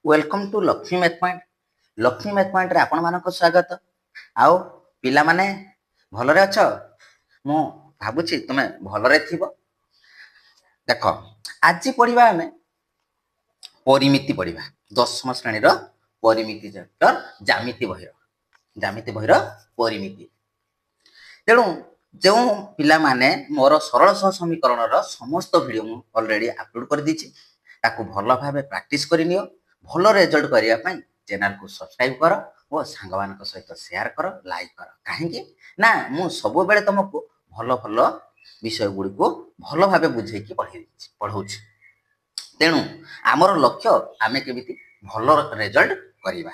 Welcome to Lakshmi math point. Lakshmi math point रे आपण मानको स्वागत। आउ पिला माने भलरे अछ? मु भाबुची तुमे भलरे थिबो। देखो आज पढ़िबा हमें परिमिति पढ़िबा 10म श्रेणी रो परिमिति चैप्टर जामिति बहिर परिमिति। तेणु जो पिला माने मोर सरल सह समीकरण रो समस्त वीडियो मु ऑलरेडी अपलोड कर दीची, ताकू भल भाबे प्रैक्टिस करि नियो। भल रिजल्ट करिया पई चैनल को सब्सक्राइब कर और सांगवान को सहित शेयर कर, लाइक कर। काहेकि ना मु सब बेले तुमको भल भल विषय गुडी को भल भाबे बुझे की पढ़ाउछि। तेणु आमर लक्ष्य आमे केमिति भल रिजल्ट करिबा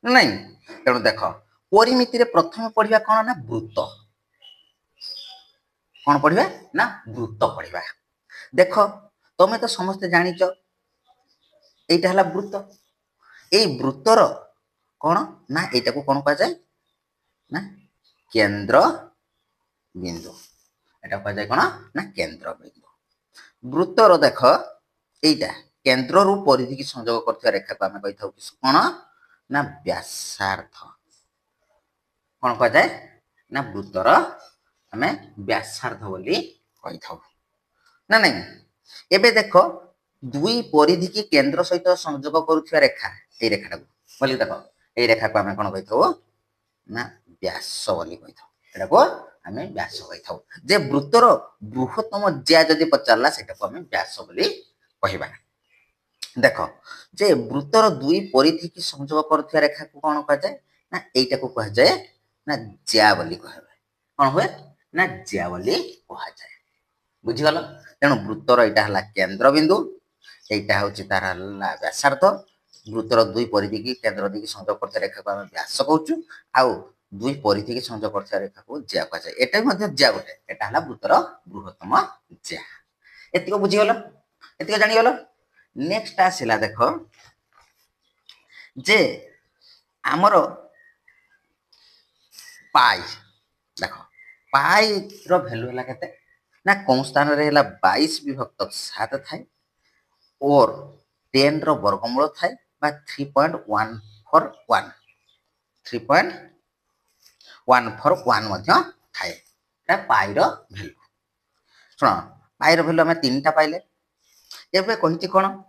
नहीं। तेणु देख परिमिति रे प्रथम पढ़िबा कोन ना वृत्त। कौन पढ़िबा ना वृत्त पढ़िबा। देख तमे तो समस्त जानिच एटा हला वृत्त। ए वृत्तर कौन ना एटा को कौन कहा जाए ना केंद्र बिंदु। एटा कहा जाए कौन ना केंद्र बिंदु। वृत्तर देख एटा केंद्र रु परिधि की संयोग करथिया रेखा को हमें कहिथाउ कौन ना व्यासार्ध। कौन कहा जाए ना वृत्तर हमें व्यासार्ध बोली कहिथाउ ना नहीं। एबे देखो दुई परिधि की केंद्र सहित संयोग करुथिया रेखा ए रेखा को बोली देखो ए रेखा को हमें कौन कहिथाउ ना व्यास बोली कहिथाउ। एटा को हमें व्यास कहिथाउ। जे वृत्तर बृहत्तम ज्या जदि पचारला सेटा को हमें व्यास बोली कहिबा। देखो जे वृत्तर दुई परिधि की संयोग करुथिया रेखा को कौन कहा जाए ना एटा को कहा जाए ना ज्या बोली कहबे। कौन हुए ना ज्या बोली कहा जाए। बुझिगल। तेणु वृत्तर एटा हला केंद्र बिंदु, एटा होची तार हला व्यासार्ध। वृत्तर दुई परिधि की केंद्र दिकी संयोग करथिया रेखा को हम व्यास कहउछु, आउ दुई परिधि की संयोग करथिया रेखा को ज्या कहा जाए। एटा मध्ये ज्या गोटे, एटा हला वृत्तर बृहत्तम ज्या। एतिको बुझिगल, एतिको जानिगल। नेक्स्ट आसिला देखो जे हमरो पाई। देखो पाई रो वैल्यू हला केते ना कौन स्थान रे हला 22 विभक्त 7 थाए और 10 रो वर्गमूल थाए बा 3.141 3.141 मध्ये थाए। एटा पाई रो वैल्यू। सुनो पाई रो वैल्यू हमें तीनटा पाइले। एबे कहिति कोन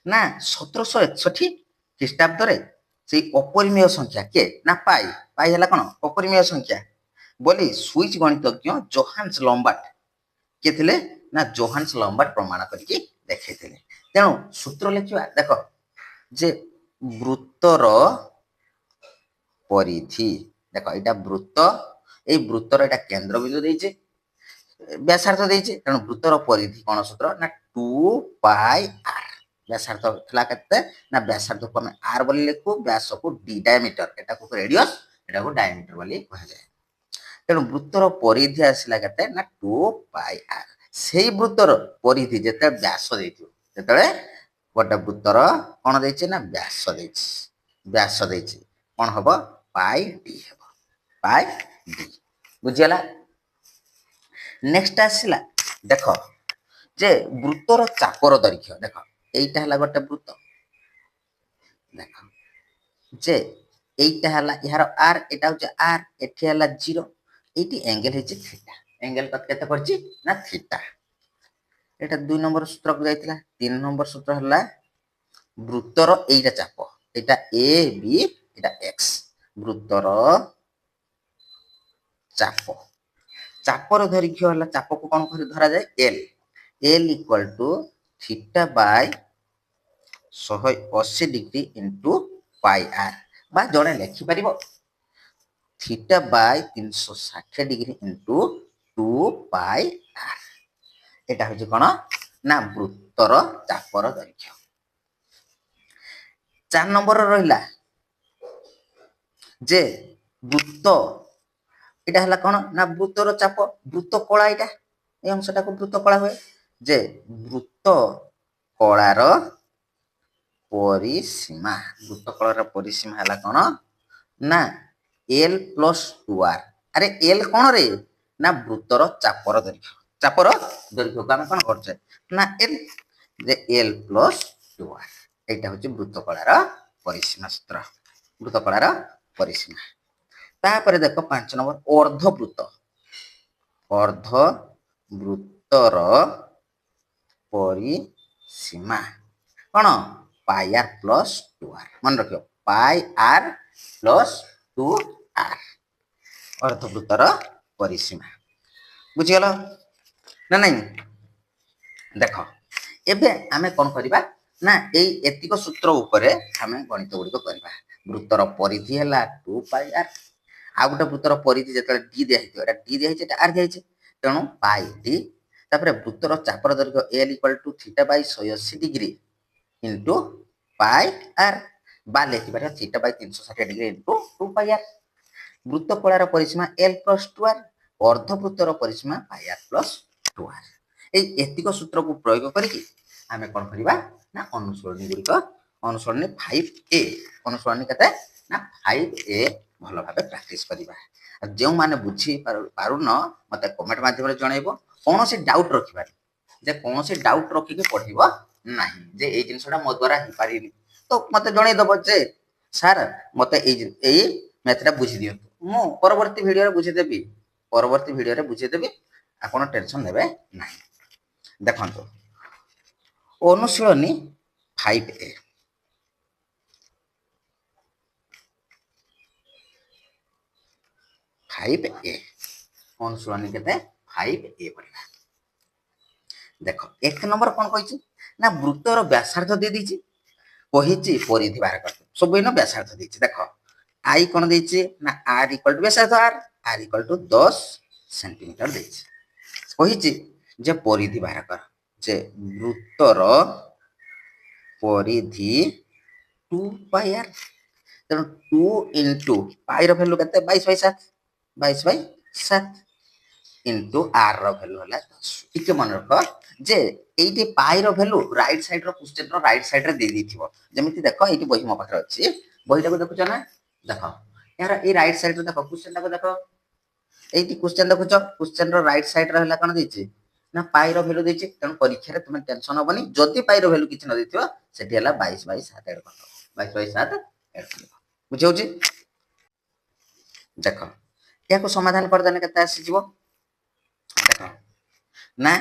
ना 1761 ख्रीष्टाब्द रे से अपरिमेय संख्या के ना पाई पाई हला कोन अपरिमेय संख्या बोली स्विच गणितज्ञ जोहान्स लम्बार्ड के थिले ना जोहान्स लम्बार्ड प्रमाण करके देखैथिले। तेणु सूत्र लिखिबा देखो जे वृत्तर परिधि। देखो एटा वृत्त, ए वृत्तर एटा केंद्र बिंदु देइछे, व्यासार्ध देइछे। तेणु वृत्तर परिधि कोन सूत्र ना 2 पाई r। व्यासार्ध थला केते ना व्यासार्ध को हम r बोली लिखु, व्यास को d डायमीटर, एटा को रेडियस, एटा को डायमीटर बोली कहा जाए। तेणु वृत्तर परिधि आसिला केते ना 2 पाई r। सेही वृत्तर परिधि जेते व्यास देइथि तेतले गोटे वृत्तर कोन देइछे ना व्यास देइछे कोन हबो पाई d हबो, पाई d। बुझियला। नेक्स्ट आसिला देखो जे वृत्तर चापर दैर्घ्य। देखो एइटा हला गोटे वृत्त। देखो जे एइटा हला यार r, एटा होचे r, एठी हला 0, एटी एंगल हेची थीटा। एंगल केते करछि ना थीटा। एटा 2 नंबर सूत्र को जाइतिला। 3 नंबर सूत्र हला वृत्तर एइटा चाप, एटा a b, एटा x। वृत्तर चाप, चापर दैर्घ्य हला चाप को कोन कर धरा जाए l। l equal to theta by 180 degree into pi r बा जणे लिखि परिबो theta by 360 degree into 2 pi r। एटा होची कोन ना वृत्तर चापर दैर्घ्य। 4 नंबर रहिला जे वृत्त एटा हला कोन ना वृत्तर चाप, वृत्त कळा एटा ए अंशटा को वृत्त कळा होय। जे वृत्त कळार परिसीमा, वृत्त कळार परिसीमा हला कोन ना l प्लस 2r। अरे l कोन रे ना वृत्तर चापर दैर्घ्य। चापर दैर्घ्य को हम कोन करछे ना l, जे l प्लस 2r। এইটা হচ্ছে বৃত্তকଳାর পরিসীমা সূত্র, বৃত্তকଳାর পরিসীমা। তারপরে দেখো 5 নম্বর অর্ধবৃত্ত, অর্ধবৃত্তর পরিসীমা কোন পাই আর প্লস 2r, মনে রাখিও পাই আর প্লস 2r অর্ধবৃত্তর পরিসীমা। বুঝিগল না নাই? দেখ এবে আমি কোন করিবা না এই এতিক সূত্র উপরে আমি গণিত গুড়িক করিবা। বৃত্তর পরিধি ହେଲା 2 পাই r, ଆଉ ଗୋଟେ ବୃତ୍ତର ପରିଧି ଯେତେବେଳେ d ଦିଆହେଇଥିବ, ଏଟା d ଦିଆହେଇଛି, ଏଟା r ଦିଆହେଇଛି, ତେଣୁ ପାଇ d। ତାପରେ ବୃତ୍ତର ଚାପର ଦୈର୍ଘ୍ୟ l equal to θ by 180 degree into pi r, ବା ଲେଖିପାରିବା θ ବାଇ 360 ଡିଗ୍ରୀ ଇଣ୍ଟୁ 2 ପାଇ r। ବୃତ୍ତକଳାର ପରିସୀମା l ପ୍ଲସ୍ 2r, ଅର୍ଦ୍ଧବୃତ୍ତର ପରିସୀମା ପାଇ r ପ୍ଲସ୍ 2r। এই ଏତିକ ସୂତ୍ରକୁ ପ୍ରୟୋଗ କରିକି ଆମେ କ'ଣ କରିବା ନା ଅନୁଶୀଳନୀ ଗୁଡ଼ିକ, ଅନୁଶୀଳନୀ 5A, ଅନୁଶୀଳନୀ କେତେ ନା 5A ଭଲ ଭାବେ ପ୍ରାକ୍ଟିସ କରିବା। ଆଉ ଯେଉଁମାନେ ବୁଝି ପାରୁନ ମୋତେ କମେଣ୍ଟ ମାଧ୍ୟମରେ ଜଣାଇବ। କୌଣସି ଡାଉଟ୍ ରଖିବାନି, ଯେ କୌଣସି ଡାଉଟ୍ ରଖିକି ପଢ଼ିବ ନାହିଁ ଯେ ଏଇ ଜିନିଷଟା ମୋ ଦ୍ୱାରା ହେଇପାରିନି, ତ ମୋତେ ଜଣାଇଦେବ ଯେ ସାର୍ ମୋତେ ଏଇ ମ୍ୟାଥଟା ବୁଝି ଦିଅନ୍ତୁ, ମୁଁ ପରବର୍ତ୍ତୀ ଭିଡ଼ିଓରେ ବୁଝିଦେବି, ପରବର୍ତ୍ତୀ ଭିଡ଼ିଓରେ ବୁଝିଦେବି, ଆପଣ ଟେନସନ୍ ନେବେ ନାହିଁ। ଦେଖନ୍ତୁ ଅନୁଶୀଳନୀ 5A, ଅନୁଶୀଳନୀ କେତେ 5A ପଢିବା। ଦେଖ 1 ନମ୍ବର କ'ଣ କହିଛି ନା ବୃତ୍ତର ବ୍ୟାସାର୍ଦ୍ଧ ଦେଇ ଦେଇଛି, କହିଛି ପରିଧି ବାହାର କରିବ। ସବୁ ଏଇନ ବ୍ୟାସାର୍ଦ୍ଧ ଦେଇଛି। ଦେଖ ଆଇ କ'ଣ ଦେଇଛି ନା r ଇକ୍ୱାଲ ଟୁ ବ୍ୟାସାର୍ଦ୍ଧ r ଇକ୍ୱାଲ ଟୁ 10 ସେଣ୍ଟିମିଟର ଦେଇଛି। କହିଛି ଯେ ପରିଧି ବାହାର କର, ଯେ ବୃତ୍ତର ପରିଧି 2 ପାଇ r, ତେଣୁ 2 ଇଣ୍ଟୁ ପାଇର ଭ୍ୟାଲୁ କେତେ 22/7 ଇଣ୍ଟୁ r ର ଭ୍ୟାଲୁ ହେଲା 10। ଟିକେ ମନେ ରଖ ଯେ এইটি ପାଇର ଭ୍ୟାଲୁ ରାଇଟ୍ ସାଇଡ୍ର କ୍ୱେଶ୍ଚନର ରାଇଟ୍ ସାଇଡ୍ରେ ଦେଇଦେଇଥିବ। ଯେମିତି ଦେଖ ଏଇଠି ବହି ମୋ ପାଖରେ ଅଛି, ବହିଟାକୁ ଦେଖୁଛ ନା, ଦେଖ ଏହାର ଏଇ ରାଇଟ୍ ସାଇଡ୍ରେ ଦେଖ କ୍ୱେଶ୍ଚନଟାକୁ ଦେଖ, এইটি କ୍ୱେଶ୍ଚନ ଦେଖୁଛ, କ୍ୱେଶ୍ଚନର ରାଇଟ୍ ସାଇଡ୍ରେ ହେଲା କ'ଣ ଦେଇଛି ନା ପାଇର ଭ୍ୟାଲୁ ଦେଇଛି। ତେଣୁ ପରୀକ୍ଷାରେ ତୁମେ ଟେନସନ୍ ହବନି, ଯଦି ପାଇର ଭ୍ୟାଲୁ କିଛି ନ ଦେଇଥିବ ସେଠି ହେଲା 22/7 ଏଡ୍ କରିଦେବ, 22/7 ଏଡ୍ କରିଦେବ। ବୁଝି ହଉଛି? ଦେଖ ଏହାକୁ ସମାଧାନ କରିଦେଲେ କେତେ ଆସିଯିବ, ଦେଖ ନା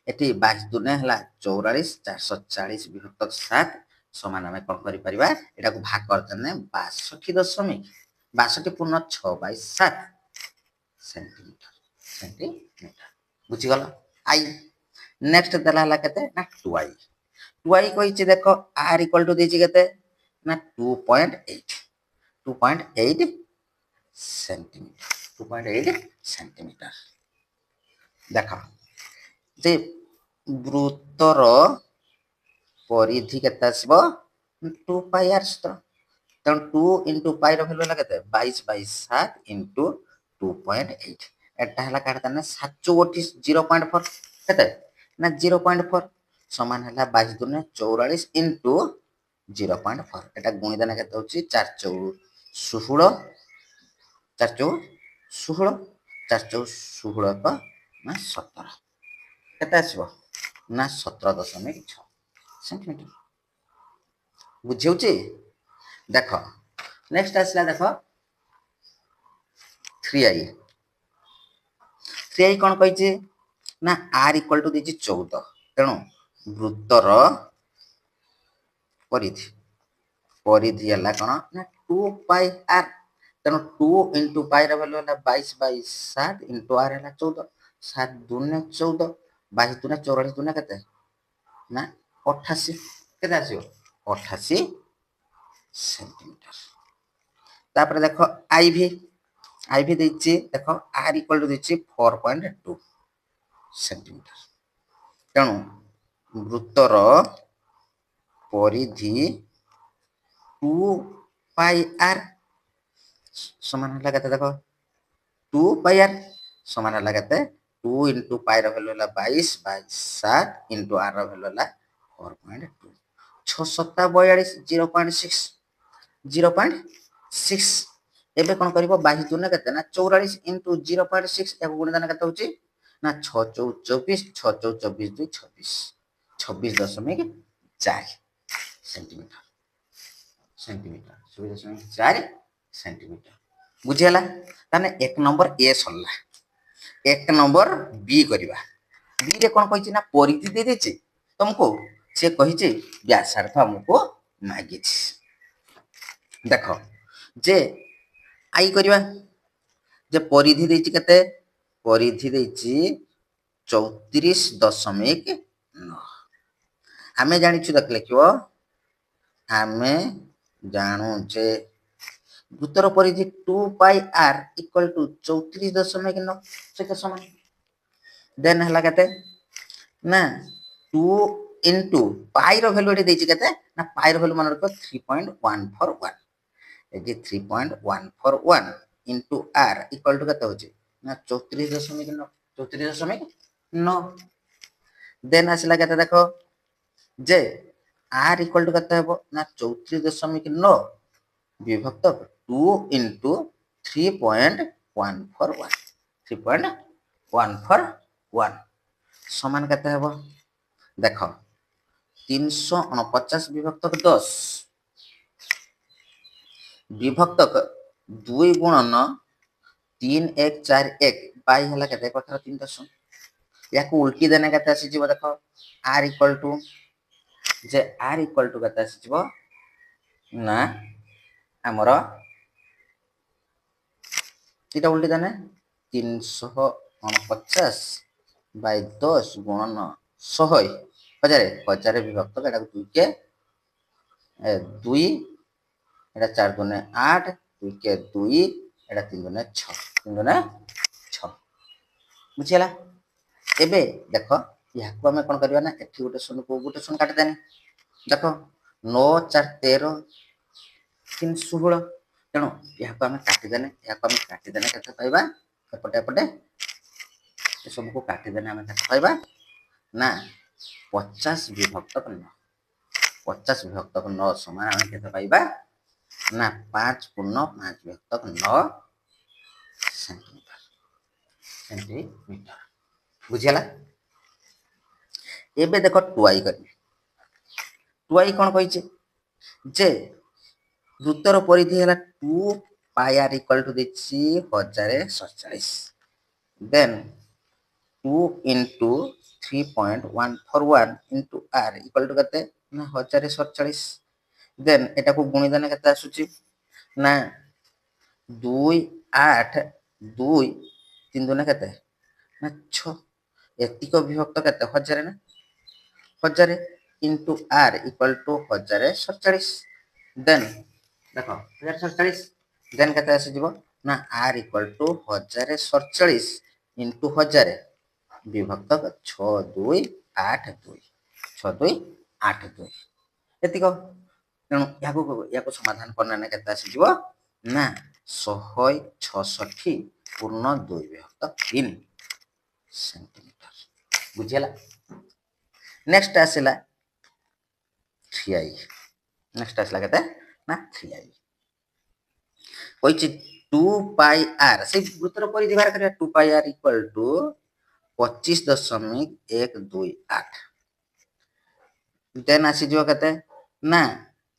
ଏଠି 22 ଦୁନେ ହେଲା 44, 440 ବିଭକ୍ତ 7 ସମାନ ଆମେ କ'ଣ କରିପାରିବା, ଏଟାକୁ ଭାଗ କରିଦେଲେ 62 ପୂର୍ଣ୍ଣ 6/7 ସେଣ୍ଟିମିଟର। ବୁଝିଗଲ? ଆଇ ନେକ୍ସଟ ଦେଲା ହେଲା କେତେ ନା 2i, 2i କହିଛି ଦେଖ r ଇକ୍ୱାଲ ଟୁ ଦେଇଛି କେତେ ନା 2.8 ସେଣ୍ଟିମିଟର। ଦେଖ ଯେ ବୃତ୍ତର ପରିଧି କେତେ ଆସିବ 2 ପାଇ r ସୂତ୍ର, ତେଣୁ 2 ଇଣ୍ଟୁ ପାଇର ଭ୍ୟାଲୁ ହେଲା କେତେ 22/7 ଇଣ୍ଟୁ 2.8, এটা ହେଲା କାଢ଼ି ତାନେ 7 0.4 କେତେ ନା 0.4 ସମାନ ହେଲା 22 ଦୁନେ 44 ଇଣ୍ଟୁ 0.4, এটা ଗୁଣି ଦେନେ କେତେ ହେଉଛି 4 ଚଉ 16, 4 ଚଉ 16, 4 ଚଉ 16 ନା 17, କେତେ ଆସିବ ନା 17.6 ସେଣ୍ଟିମିଟର। ବୁଝି ହେଉଛି? ଦେଖ ନେକ୍ସଟ ଆସିଲା ଦେଖ 3i, କ'ଣ କହିଛି ନା r ଇକ୍ୱାଲ ଟୁ ଦେଇଛି 14, ତେଣୁ ବୃତ୍ତର ପରିଧି ହେଲା କ'ଣ ନା 2 ପାଇ r, ତେଣୁ 2 ଇଣ୍ଟୁ ପାଇର ଭ୍ୟାଲୁ ହେଲା 22/7 ଇଣ୍ଟୁ r ହେଲା 14, 7 ଦୁନେ 14, 22 ଦୁନେ 44 ଦୁନେ କେତେ ନା 88, କେତେ ଆସିବ 88 ସେଣ୍ଟିମିଟର। ତାପରେ ଦେଖ ଆଇଭି ଦେଇଛି, ଦେଖ r ଇକ୍ୱାଲ ଟୁ ଦେଇଛି 4.2 ସେଣ୍ଟିମିଟର, ତେଣୁ ବୃତ୍ତର ପରିଧି 2 ପାଇ r ସମାନ ହେଲା କେତେ, ଦେଖ 2 ପାଇ r ସମାନ ହେଲା କେତେ 2 ଇଣ୍ଟୁ ପାଇର ଭ୍ୟାଲୁ ହେଲା 22/7 ଇଣ୍ଟୁ r ର ଭ୍ୟାଲୁ ହେଲା 4.2, 6 7 42 0.6। ଏବେ କ'ଣ କରିବ 22 ଦୁନେ କେତେ ନା 44 ଇଣ୍ଟୁ 0.6, ଏହାକୁ ଗୁଣି ଦେଲେ କେତେ ହେଉଛି ନା 6 ଚଉ 24, 6 ଚଉ 24 2 26, 26.4। सेंटीमीटर सेंटीमीटर 0.4 सेंटीमीटर बुझीगला ताने एक नंबर ए सरला एक नंबर बी करवा बी रे कौन कही ना परिधि दे देछि तुमको से कही व्यासार्थ हमको मागी देख जे आई करवा जे परिधि देछि केते परिधि देछि 34.9 आमे जानिछु देख लिखिबो आमे जानू जे वृत्तर परिधि 2 पाई r इक्वल टू 34.9 से समान देन हला केते ना 2 इनटू पाई रो वैल्यू एठी देछि केते ना पाई रो वैल्यू मन रखो 3.141 ए जे 3.141 इनटू r इक्वल टू केते होछि ना 34.9 34.9 देन आसला केते देखो जे r इक्वल टू केते हेबो ना 34.9 विभक्त 2 इंटू 3.141 3.141 समान केते हेबो देख 349 विभक्तक 10 विभक्तक 2 गुणन 3141 बाई हला केते कथरा 3 दशम याको उल्टी देने केते आसी जीव देखो r इक्वल टू जे r इक्वल टू केते आसी जीव ना हमर इटा उल्टी देने 349 बाई 10 गुणन 100 हजार विभक्त एटा 2 के 2 एटा 4 दुने 8 2 के 2 एटा 3 दुने 6 3 दुने 6 बुझिला एबे देखो याको हमें कोन करबा ना एठी गोटे शून्य काट देने देखो 9 4 13 3 16 तेणु याको हमें काटी देने केते पाइबा एपटे एपटे ए सब को काटी देने हमें केते पाइबा ना 50 विभक्तक 9 50 विभक्तक 9 समान हमें केते पाइबा ना 5 पूर्ण 5 विभक्तक 9 सेंटीमीटर बुझिला एबे देखो टुआई करबी टुआई कोन कहिचे जे वृत्तर परिधि है 2 पाई r इक्वल टू देछि 1047 then 2 into 3.141 into r equal to केते ना 1047 देन एटा को गुणी देने केते आसुची ना 2 8 2 3 दुने केते ना 6 एतिक विभक्त केते 1000 ना 1000 into r equal to 1047 then देखो 1047 देन केते आसी जीवो ना r इक्वल टू 1047 इंटू 1000 विभक्त 6282 6282 एतिको तेणु याको समाधान करना केते आसी जीवो ना 166 पूर्ण 2 विभक्त 3 सेंटीमीटर बुझिला नेक्स्ट आसिला 3i नेक्स्ट आसिला केते ना 3i कहिछि 2 पाई r से वृत्तर परिधि बाहर करिया 2 pi r equal to 25.128 then आसी जो केते ना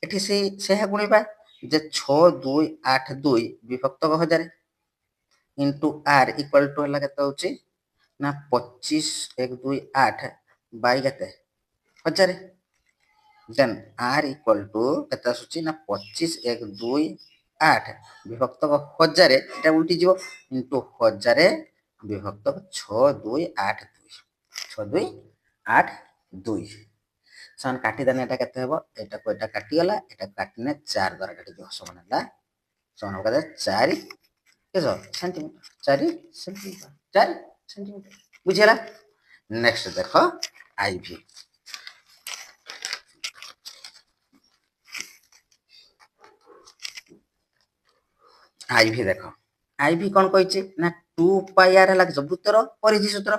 एठी से गुणिबा जे 6282 विभक्त 1000 इनटू r इक्वल टू हला केते होची ना 25128 बाई केते 1000 देन r इक्वल टू केते आसुची ना 25128 विभक्त 1000 एटा उल्टी जीवो इनटू 1000 विभक्त 6282 6282 सन काटी देने एटा केते हेबो एटा को एटा काटी गला एटा काटने 4 द्वारा काटी जो समान हला समान होगा 4 केसो सेंटीमीटर 4 सेंटीमीटर 4 सेंटीमीटर बुझिला नेक्स्ट देखो आईवी आईवी देखो आईवी कोन कहिछि ना 2 पाई r हला वृत्तर परिधि सूत्र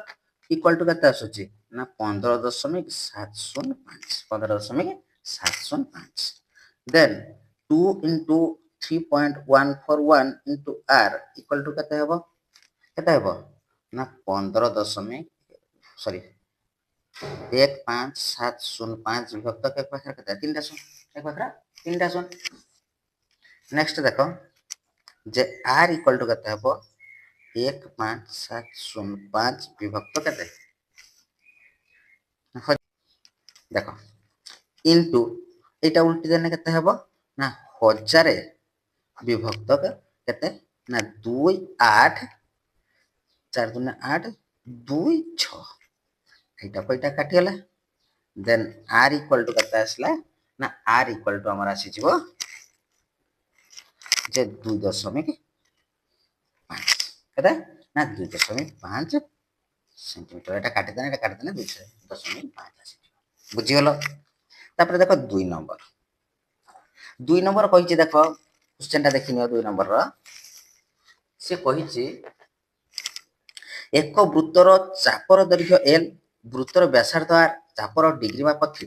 इक्वल टू केते आसुची ना 15.705 15.705 then 2 into 3.141 into r equal to केते हेबो ना 15 दशमिक सॉरी 15705 ବିଭକ୍ତ ଏକ ପାଖରେ କେତେ ତିନିଟା ଶୂନ ଏକ ପାଖରେ ତିନିଟା ଶୂନ। ନେକ୍ସଟ ଦେଖ ଯେ r ଇକ୍ୱାଲ ଟୁ କେତେ ହେବ 15705 ବିଭକ୍ତ କେତେ ଦେଖ ଇନଟୁ এইটা উল্টি দেনে কেতে হব না 1000 বিভক্ত কেতে না 2 8 4 2 8 2 6 এইটা পইটা কাটি গলা দেন r ইকুয়াল টু কেতে আসলা না r ইকুয়াল টু আমার আসি যাব যে 2.5 কেতে না 2.5 সেন্টিমিটার এটা কাটি দেন 2.5 আসি বুঝি গলো। তারপরে দেখো 2 নম্বর 2 নম্বর কইছে দেখো কোশ্চেনটা দেখি নিও 2 নম্বর সে কইছে ଏକ ବୃତ୍ତର ଚାପର ଦୈର୍ଘ୍ୟ l ବୃତ୍ତର ବ୍ୟାସାର୍ଦ୍ଧ r ଚାପର ଡିଗ୍ରୀ ମାପ θ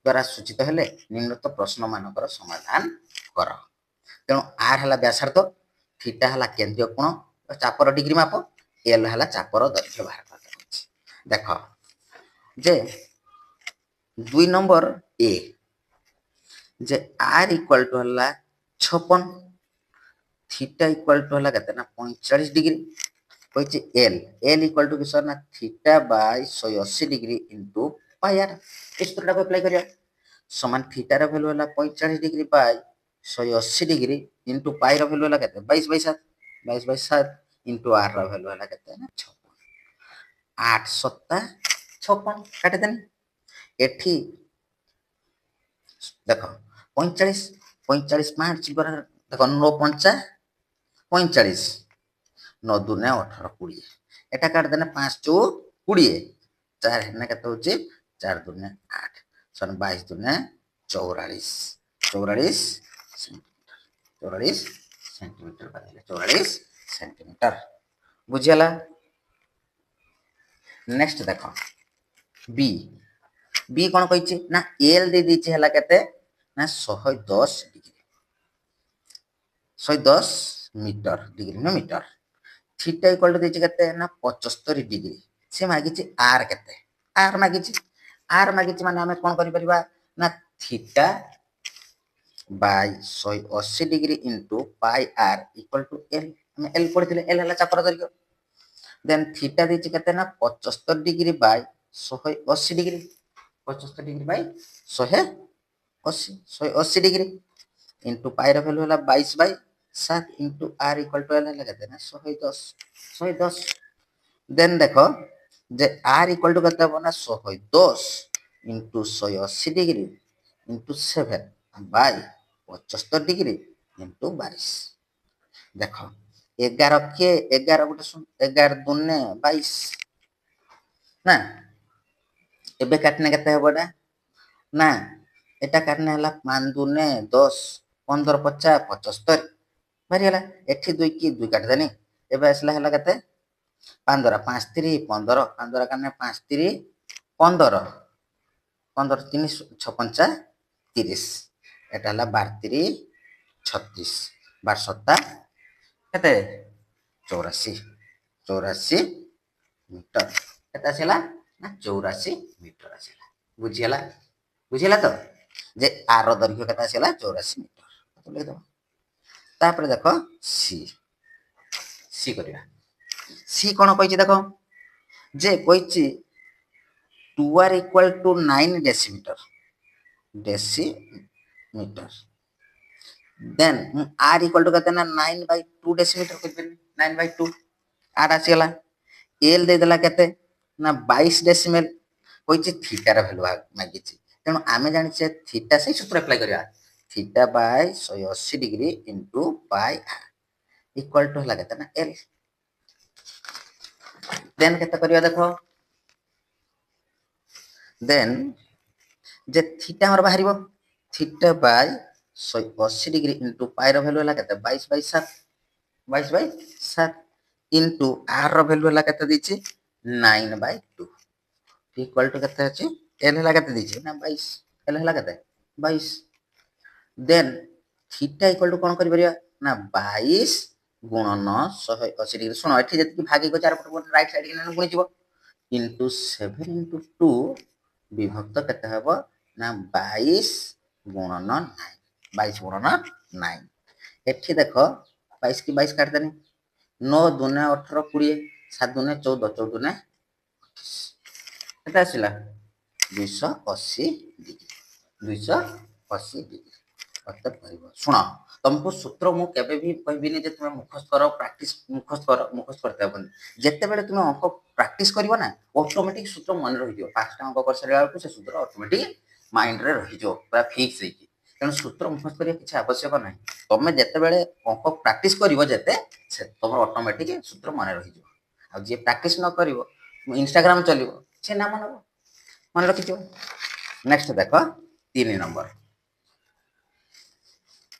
ଦ୍ୱାରା ସୂଚିତ ହେଲେ ନିମ୍ନଲିଖିତ ପ୍ରଶ୍ନ ମାନଙ୍କର ସମାଧାନ କର। ତେଣୁ r ହେଲା ବ୍ୟାସାର୍ଦ୍ଧ θ ହେଲା କେନ୍ଦ୍ରୀୟ କୋଣ ଚାପର ଡିଗ୍ରୀ ମାପ l ହେଲା ଚାପର ଦୈର୍ଘ୍ୟ ବାହାର କରାଯାଉଛି। ଦେଖ ଯେ 2 নম্বর a যে r ইকুয়াল টু হলা 56 θ ইকুয়াল টু হলা কেতে না 45 ডিগ্রি কইছে l ইকুয়াল টু কিসর না θ by 180 degree into pi r এই সূত্রটাকে অ্যাপ্লাই করিয়া সমান θ র ভ্যালু হলা 45 degree by 180 degree into pi র ভ্যালু হলা কেতে 22/7 ইনটু r র ভ্যালু হলা কেতে না 56 8 7 56 কাটে দেন এঠি দেখো 45 45 5 দেখো 9 5 45 9 দুনে 18 20 এটা কাট দেনে 5 চৌ 20 4 হেনে কত হচ্ছে 4 দুনে 8 সন 22 দুনে 44 44 সেন্টিমিটার বানিলে 44 সেন্টিমিটার বুঝিলা। নেক্সট দেখো বি বি কোন কইছে না এল দে দিছে হলা কেতে না 110 ডিগ্রি 110 মিটার ডিগ্রি না মিটার থিটা ইকুয়াল টু দিছে কেতে না 75 ডিগ্রি সে মাগিছে আর কেতে আর মাগিছে মানে আমি কোন করি পারিবা না theta by 180 degree into pi R equal to l আমি এল পড়িଥିଲେ এল হলা চাপর দৈর্ঘ্য দেন থিটা দিছে কেতে না 75 degree by 180 degree 75 degree by 180 degree into pi র ভ্যালু হলা 22/7 into R equal to L হলা কেতে না 110 দেন দেখো যে আর ইকুয়াল টু কত হবে না 110 into 180 degree into 7 by 75 degree into 22 দেখো 11 কে 11 গোটে 11 দুনে 22 না এবে কাটনে কেতে হবে না না এটা কাটনে হলা 5 দুনে 10 15 50 75 বাড়ি হলা এଠି 2 কি 2 কাটি দেনি এবে আসলা হলা কেতে 15 5 3 15 15 কানে 5 3 15 15 3 6 5 30 এটা হলা 12 3 36 12 7 কেতে 84 মিটার এটা আসলা না 84 মিটার আসলা বুঝিলা তো যে আর দৈর্ঘ্য কেতে আসলা 84 মিটার লিখে দাও। তারপরে দেখো সি করিবা সি কোন কইছি দেখো যে কইছি 2r equal to 9 decimetre then r equal to কত না 9/2 ডেসিমিটার কইবেন 9/2 আর আসিলা l দে দেলা কেতে না 22 ডেসিমেল কইছি থিটার ভ্যালু মাগিছি তেণু আমি জানিছে থিটা সেই সূত্র অ্যাপ্লাই করিয়া theta by 180 degree into pi R equal to হলা কেতে না l দেন কেতে করিয়া দেখো দেন যে থিটা আমার বাহারিব theta by 180 degree into pi র ভ্যালু হলা কেতে 22/7 ইনটু আর র ভ্যালু হলা কেতে দিছি 9/2 ইকুয়াল টু কেতে আছে এল হলা কেতে দিছি না 22 এল হলা কেতে 22 দেন থিটা ইকুয়াল টু কোন করি পারিবা না 22 গুণন 180 ডিগ্রি শুনো এଠି যেତିকি ভাগিক 4 পট রাইট সাইড কে গুণি ଯିବ इंटू 7 इंटू 2 विभक्त केते हबो ना 22 गुणन 9 22 गुणन 9 एठी देखो 22 की 22 काट देनी 9 दुने 18 20 7 दुने 14 14 दुने केते आसिला 280 डिग्री 280 डिग्री অর্থাৎ পাইব শুণ तुमको सूत्र मु केबे भी कहबिनी जे तुम मुखस्थ करो प्रैक्टिस मुखस्थ करते हबनी जेते बेले तुम अंक प्रैक्टिस करिवो ना ऑटोमेटिक सूत्र मन रहि दियो पांचटा अंक कर सरिया को से सूत्र ऑटोमेटिक माइंड रे रहि जो पूरा फिक्स है कि तेणु सूत्र मुखस्थ करिया किछ आवश्यक नाही तुम जेते बेले अंक प्रैक्टिस करिवो जेते से तुम ऑटोमेटिक सूत्र मन रहि जो आ जे प्रैक्टिस न करिवो इंस्टाग्राम चलिवो से ना मन रखि जो नेक्स्ट देखो 3 नंबर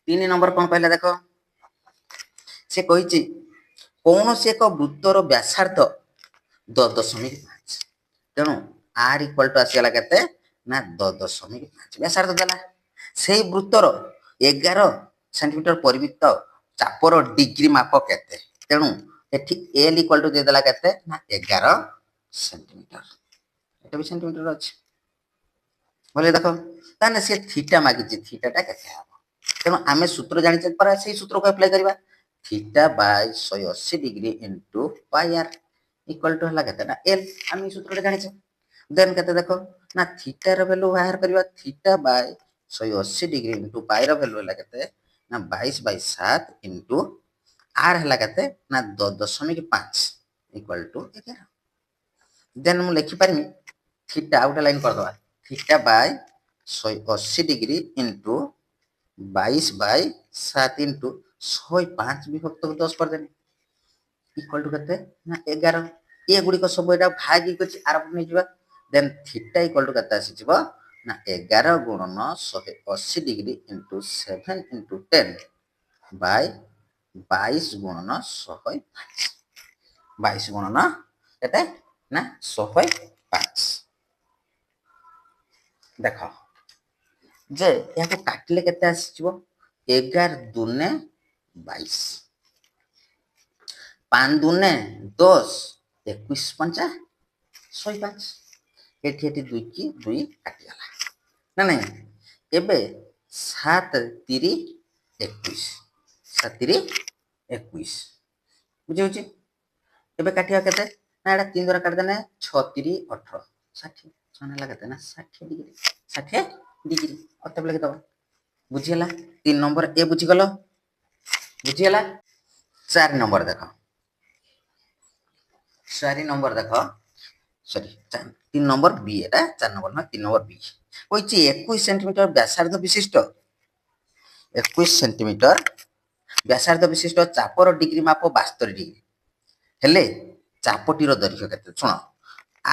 3 नंबर कौन कहला देखो से कही कौन से एक वृत्तर व्यासार्ध 10.5 तेणु आर इक्वल टू आसीगला केते ना 10.5 व्यासार्ध देला से वृत्तर 11 सेंटीमीटर परिवृत्त चापर डिग्री माप केते तेणु एठी एल इक्वल टू दे देला केते ना 11 सेंटीमीटर एटा भी सेंटीमीटर अछि बोले देखो ताने से थीटा मागी थीटाटा केते हबो तेणु आम सूत्र जानी पर से सूत्र को अप्लाई करवा theta by 180 degree into pi are equal to हला केते ना एल आम सूत्र जानी देन केते देखो ना थीटा रो वैल्यू बाहर करवा theta by 180 degree into pi रो वैल्यू हला केते ना 22 बाय 7 इंटू आर हला केते ना 10.5 इक्वल टू 11 देन मु लिखि पारिमी थीटा आउट लाइन कर दवा theta by 180 degree into 22 by 7 into 105 विभक्त 10 कर देनी इक्वल टू केते ना 11 ए गुडी को सब एटा भागी कछि आर नै जिबा देन थीटा इक्वल टू केते आसी जिवो ना 11 गुणन 180 डिग्री इंटू 7 इंटू 10 बाय 22 गुणन 105 22 गुणन केते ना 105 देखो जे याको काटले केते आसी जिवो 11 दुने 22 5 दुने 10 21 पंचा 105 एठी एठी 2 की 2 काटी गला ना नहीं एबे 7 3 21 7 3 21 बुझे होची एबे काटिया केते ना एटा 3 द्वारा काट देने 6 3 18 60 सोना लागते ना 60 डिग्री 60 डिग्री अतबले के दबा बुझियला 3 नंबर ए बुझी गलो बुझियला 4 नंबर देखो 4 नंबर देखो सॉरी 3 नंबर बी एटा 4 नंबर ना 3 नंबर बी कोइची 21 सेंटीमीटर व्यासार्ध विशिष्ट 21 सेंटीमीटर व्यासार्ध विशिष्ट चापर डिग्री माप 72 डिग्री हेले चापटीर दैर्घ्य केते सुनो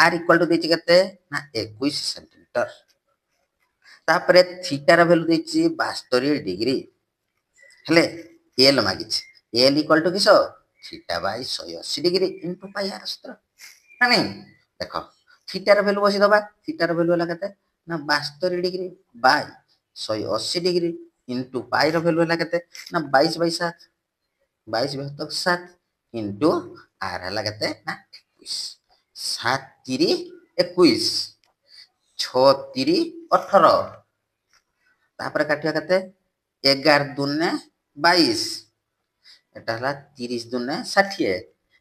आर इक्वल टू देछि केते ना 21 सेंटीमीटर तापरे थीटा र वैल्यू देछि 72 डिग्री हेले एल मागिछि एल इक्वल टू किसो theta by 180 degree into pi R सूत्र ना नहीं देखो थीटा र वैल्यू बसी दबा थीटा र वैल्यू हला केते ना 72 degree by 180 degree into pi र वैल्यू हला केते ना 22 बाय 7 22 विभक्त 7 इनटू आर हला केते ना 21 7 3 21 6 3 18 तापर काटिया केते 11 दुने 22 एटा हला 30 दुने 60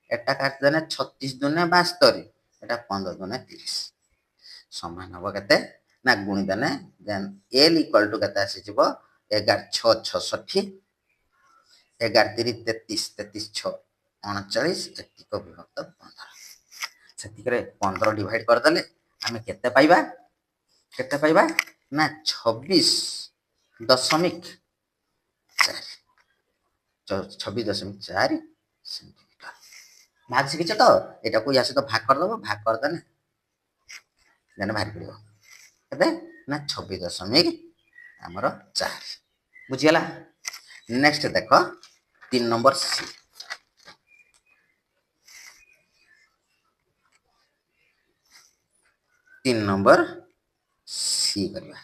एटा काट देने 36 दुने 72 एटा 15 दुने 30 समान हबो केते ना गुणी देने देन एल इक्वल टू केते आसी जिवो 11 6 66 11 3 33 33 6 39 एतिक विभक्त 15 सेतिकरे 15 डिवाइड कर देले आमे केते पाइबा ना 26 दशमिक 4 26.4 सेंटीमीटर भाग शिखिछ तो एटा को या से तो भाग कर दबो भाग कर देने देने भाग पड़िबो केते ना 26 हमर 4 बुझियला नेक्स्ट देखो 3 नंबर सी 3 नंबर सी करबा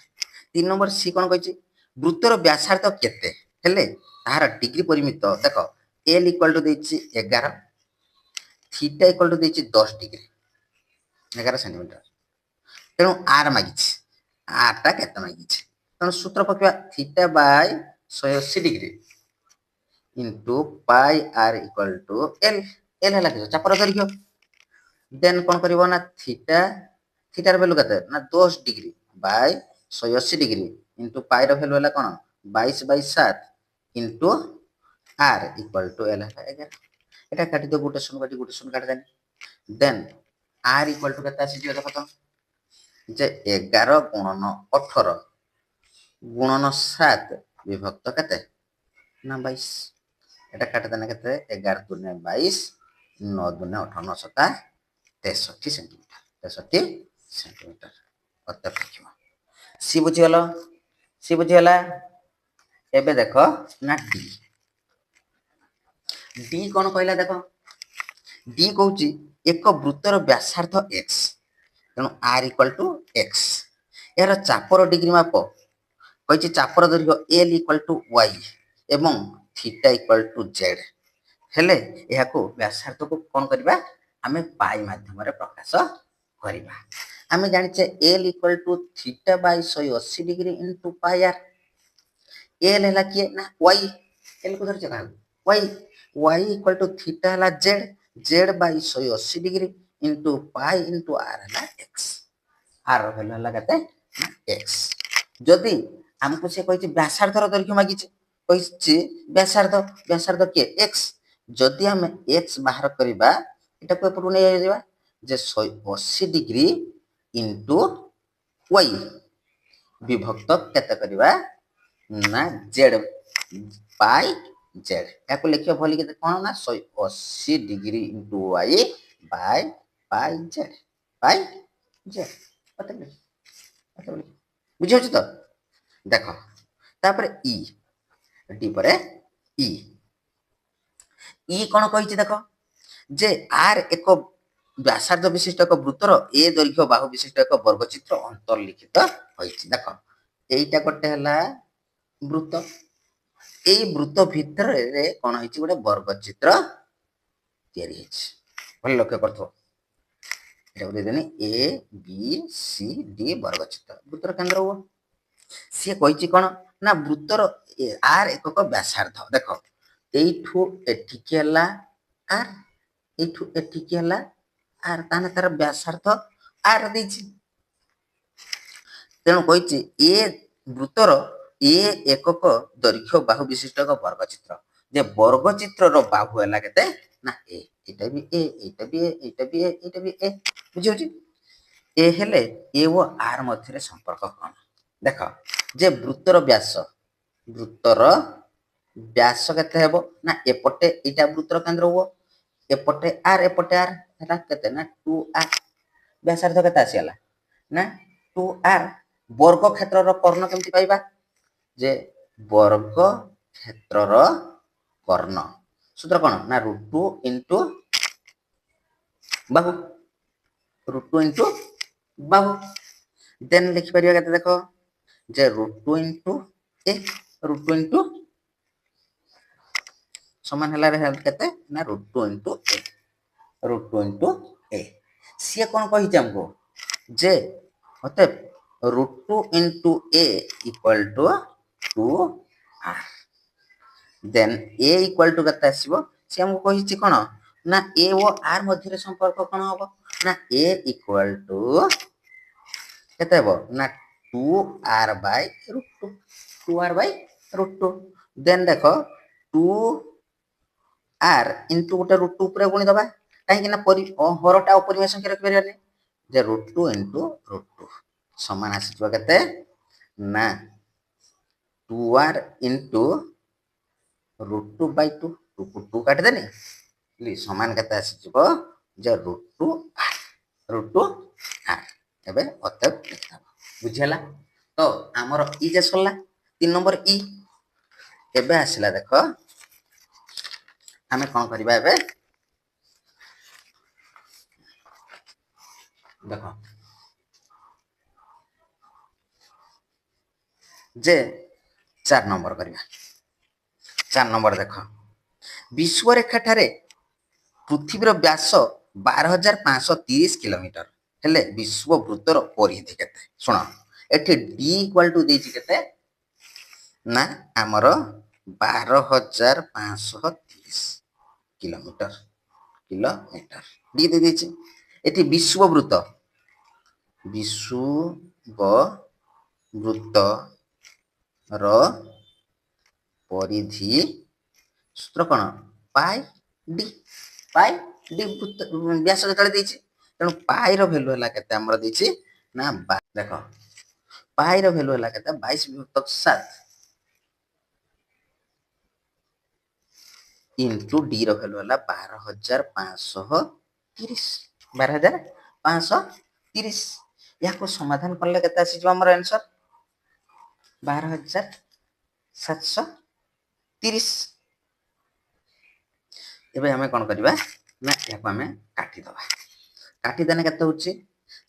3 नंबर सी कोन कहछि वृत्तर व्यासार्ध केते हेले तार डिग्री परिमित देखो एल इक्वल टू देछि 11 थीटा इक्वल टू देछि 10 डिग्री 11 सेंटीमीटर तेणु आर मागिଛି आरटा केते मागिଛି तेणु सूत्र पकेबा theta by 180 degree into pi are equal to l l है कि चापर दैर्घ्य देन कौन कर थीटा थीटार भैल्यू केते ना 10 degree by 180 degree into pi value है कौन 22/7 into R equal to L है 11 এটা কাটি দিও গোটে শূন্য কাটি দেন দেন आर इक्वल टू केते आसी देखो तो जे 11 गुणन 18 गुणन 7 विभक्त केते ना 22 এটা কাটি দেন কেতে 11 दूने 22 9 दूने 18 9 7 63 सेंटीमीटर 63 सेंटीमीटर অতএব লিখিবা सी बुझीगला एबे देखो ना डी डी कौन कहला देखो डी कहूँ एक वृत्तर व्यासार्ध एक्स तेणु आर इक्वल टू एक्स यार चापर डिग्री माप कही चापर दैर्घ्य एल इक्वल टू वाई एवं थीटा इक्वल टू जेड हेले यहाको व्यासार्ध को कौन करबा आमे पाई माध्यम रे प्रकाश करबा आमे जानिचे l equal to theta by 180 degree into pi r l हला के ना वाई एल को धरचे का y y equal to theta हला z z by 180 degree into pi into r हला एक्स आर वैल्यू हला केते ना एक्स जदी हमको से कहिछि व्यासार्धर दैर्घ्य मागिछि कहिछि व्यासार्ध के एक्स जदि हम एक्स बाहर करबा एटा को पटु नै जाबा जे 180 डिग्री इनटू वाई विभक्त केते करबा ना जेड पाई जेड याको लिखियो भली के कोन ना 180 degree into Y by pi Z मतलब बुझियो तो देखो तापर ई डी पर ई ई कौन कही देखो जे आर एक व्यासार्ध विशिष्ट एक वृत्तर ए दैर्घ्य बाहु विशिष्ट एक वर्गचित्र अंतर्लिखित होइछि देखो एइटा गोटे हला वृत्त एई वृत्त भितर रे कोन होइछि गोटे वर्गचित्र तयारी होइछि भल लक्ष्य करथो एटा दे देनी ए बी सी डी वर्गचित्र वृत्तर केंद्र हो सी कहिछि कोन ना वृत्तर आर एकक व्यासार्ध देखो एठू एठिकी हला आर एठू एठिकी हला आर ताने तार व्यासार्ध आर देछि तेणु कहिछि ए वृत्तर ए एकक दैर्घ्य बाहु विशिष्ट एक वर्गचित्र जे वर्गचित्र रो बाहु हला केते ना ए एटा भी ए एटा भी ए एटा भी ए एटा भी ए बुझियोछि ए हेले ए ओ आर मध्य रे संपर्क कोन देखो जे वृत्तर व्यास केते हेबो ना एपटे एटा वृत्तर केंद्र हो एपटे आर हेला केते ना 2r व्यासार्ध केते आसीला ना 2r वर्ग क्षेत्र रो कर्ण केमति पाइबा जे वर्ग क्षेत्र रो कर्ण सूत्र कोन ना √2 इनटू बाहु √2 इनटू बाहु देन लिखि परिया केते देखो जे √2 इनटू ए √2 इनटू समान हला रे केते ना √2 इनटू ए सी कोन कहि हमको जे होते √2 into A equal to 2r then A equal to केते आसीबो सी हमको कहिछि कोन ना ए ओ आर मध्य रे संपर्क कोन होबो ना ए इक्वल टू केते हेबो ना 2r bye √2 2r bye √2 then देखो 2r इनटू गोटे √2 ऊपर गुणी दबा काहे ना हरटा अपरिमेय संख्या रख परियानी जे √2 इनटू √2 समान आसीबो केते ना 2r इनटू √2 बाय 2 2 काट देनी ली समान केते आसीबो जे √2r एबे अतएव लिखा बुझियला तो हमर ई जे सरला 3 नंबर ई एबे आसिला देखो हमें कोन करबा एबे देखो जे 4 नंबर करबा 4 नंबर देखो विश्व रेखा ठारे पृथ्वीर व्यास 12530 किलोमीटर हेले विश्ववृत्तर परिधि केते शुण एठी डी इक्वल टू देछि केते ना आमर 12,530 किलोमीटर डी दे देछि एठी विश्ववृत्त र परिधि सूत्र कौन पाई डी वृत्त व्यास जेतले देछि तेणु पाई रो वैल्यू हला केते हमर देछि ना देखो पाई रो वैल्यू हला केते 22 विभक्त 7 इंटू डी रो वैल्यू हला 12,530 12,530 याको समाधान करले केते आसी जो हमर आंसर 12,730 एबे हमें कोन करबा ना याको हमें काटी दबा काटी देने केते होची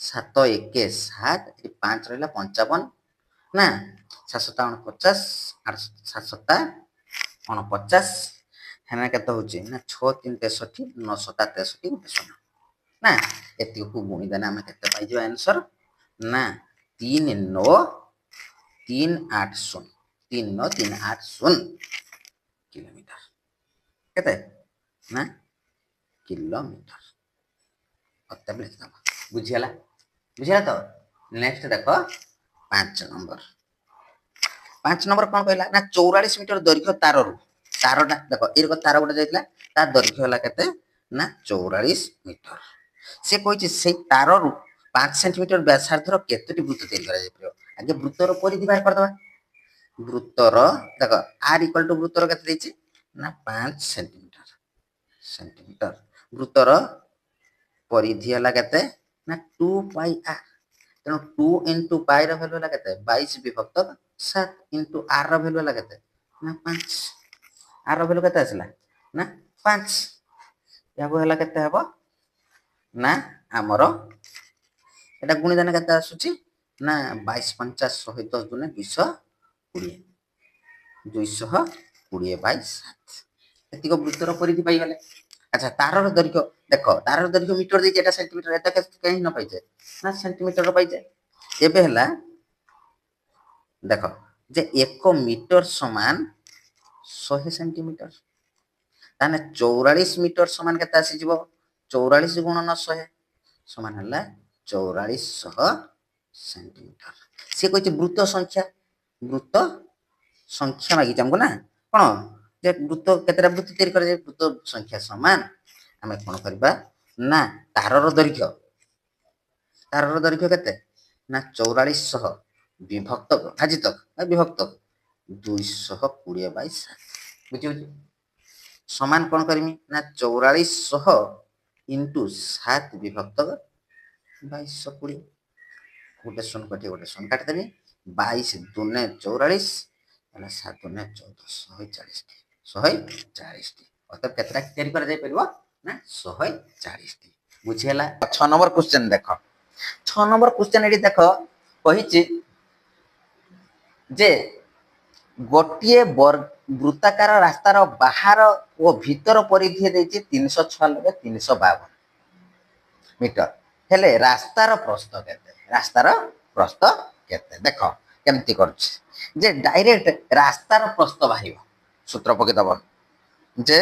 7 1 7 5 रहला 55 ना 7 7 49 8 7 7 49 हेना केते होची ना 6 3 63 9 7 63 गुटे शून्य ना एति को गुणी देने हमें केते पाइ जो आंसर ना 3 9 3 8 0 3 9 3 8 0 किलोमीटर केते ना किलोमीटर अत्यावली बुझिगला तो नेक्स्ट देखो 5 नंबर कौन कहला ना 44 मीटर दैर्घ्य ताररू तारटा देखो एरको तार गोटे जाइतला ता दैर्घ्य हला केते ना 44 मीटर से कहिछि से ताररू 5 सेंटीमीटर व्यासार्धर केतोटी वृत्त तैयार करा जाय परियो आगे वृत्तर परिधि बाहर कर दबा वृत्तर देखो r इक्वल टू वृत्तर केते देछि ना 5 सेंटीमीटर वृत्तर परिधि हला केते ना 2 पाई r तेणु 2 इंटू पाई रो वैल्यू हला केते 22 विभक्त 7 इंटू r रो वैल्यू हला केते ना 5 r रो वैल्यू केते आसला ना 5 याको हला केते हबो ना हमरो एटा गुणी देना केते आसुची ना 22 50 110 गुणे 220 बाई 7 एतिको वृत्तर परिधि पाई गले अच्छा तारर दैर्घ्य देखो तारर दैर्घ्य मीटर देछि एटा सेंटीमीटर एटा कहीं न पाइ जाय ना सेंटीमीटर पाइ जाय एबे हला देखो जे 1 मीटर समान 100 सेंटीमीटर ताने 44 मीटर समान केते आसी जिवो 44 गुणन 100 समान हला 4400 सेंटीमीटर से कहिछि वृत्त संख्या मागी हमको ना कोन जे वृत्त केतेटा वृत्त तैयार करे वृत्त संख्या समान हमें कोन करबा ना तारर दैर्घ्य केते ना 4400 विभक्त विभक्त 220 बाई 7 बुझी समान कोन करमी ना 4400 इंटू 7 विभक्त 2220 गोटे शून्य काट देबी 22 दुने 44 एला 7 दुने 14 140 अतः केतरा तैयारी कर जाय परबो ना 140 बुझियला 6 नंबर क्वेश्चन देखो 6 नंबर क्वेश्चन एडी देखो कहिछि जे गोटिए वृत्ताकार रास्तार बाहर और भीतर परिधि देछि 396 352 मीटर हेले रास्तार प्रस्थ केते देखो केमती करछि जे डायरेक्ट रास्तार प्रस्थ बाहिबो सूत्र पके दबो जे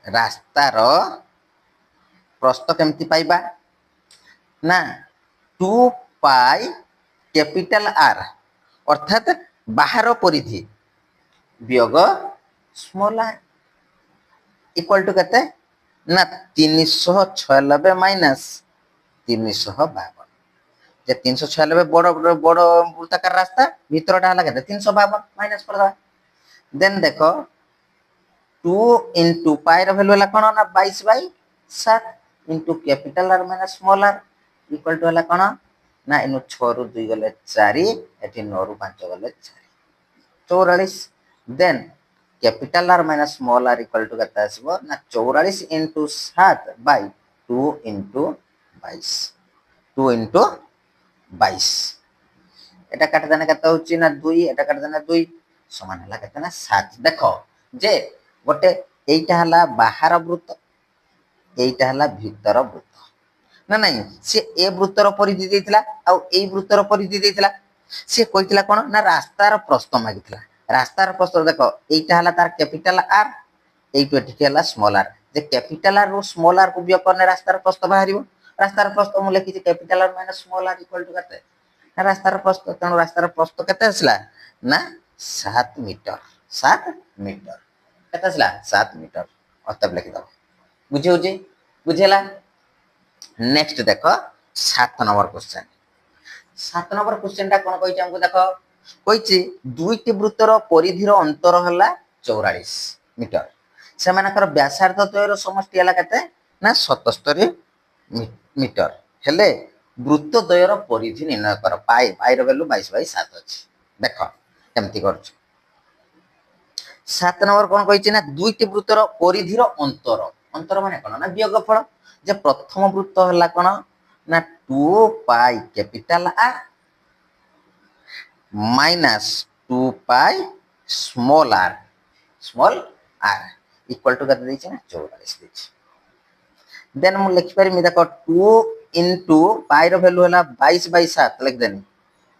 रास्तार प्रस्थ केमती पाइबा ना 2 पाई कैपिटल आर अर्थात बाहर परिधि वियोग स्मॉल आर इक्वल टू केते ना 396 माइनस 352 जे 396 बड़ वृत्ताकार रास्ता भीतरटा हला केते 352 माइनस कर दबा देन देखो 2 into पाई रो वैल्यू हला कोन ना 22 by 7 into capital are minus small are equal to हला कोन ना इनु 6 रु 2 गले 4 एठी 9 रु 5 गले 4 44 then capital are minus small are equal to केते आसीबो ना 44 into 7 बाई 2 into 22 2 into 22 एटा काट देना केते होची ना 2 एटा काट देना 2 समान हला केते ना 7 देखो जे गोटे एइटा हला बाहर वृत्त एइटा हला भीतर वृत्त ना नहीं सी ए वृत्तर परिधि देइथिला आ एई वृत्तर परिधि देइथिला सी कहिथिला कोन ना रास्तार प्रस्थ मागिथिला रास्तार प्रस्थ देखो एइटा हला तार कैपिटल आर एइटो एठी हला स्मॉल आर जे कैपिटल आर रो स्मॉल आर को बियोग करने रास्तार प्रस्थ बाहरिबो रास्तार प्रस्थ मु लिखिछि capital are minus small are equal to कते रास्तार प्रस्थ तेणु रास्तार प्रस्थ केते आसला ना 7 मीटर 7 मीटर केते आसला 7 मीटर अतब लिखि दो बुझी होजी बुझेला नेक्स्ट देखो 7 नंबर क्वेश्चन 7 नंबर क्वेश्चन टा कोन कहिछि हमको देखो कहिछि दुईटी वृत्तर परिधिर अंतर हला 44 मीटर से मानकर व्यासार्ध द्वयर समष्टि हला केते ना 77 मीटर हेले वृत्त द्वयर परिधि निर्णय कर पाई पाई रो वैल्यू 22/7 अछि देखो केमति करछ 7 नंबर कोन कहिछि ना दुईटी वृत्तर परिधिर अंतर अंतर माने कोन ना वियोगफल जे प्रथम वृत्त हला कोन ना 2 pi capital are minus 2 pi small are equal to कत देछि ना 44 देछि देन मु लिखि पारि देखो 2 इनटू पाई रो वैल्यू हला 22/7 लिख देनी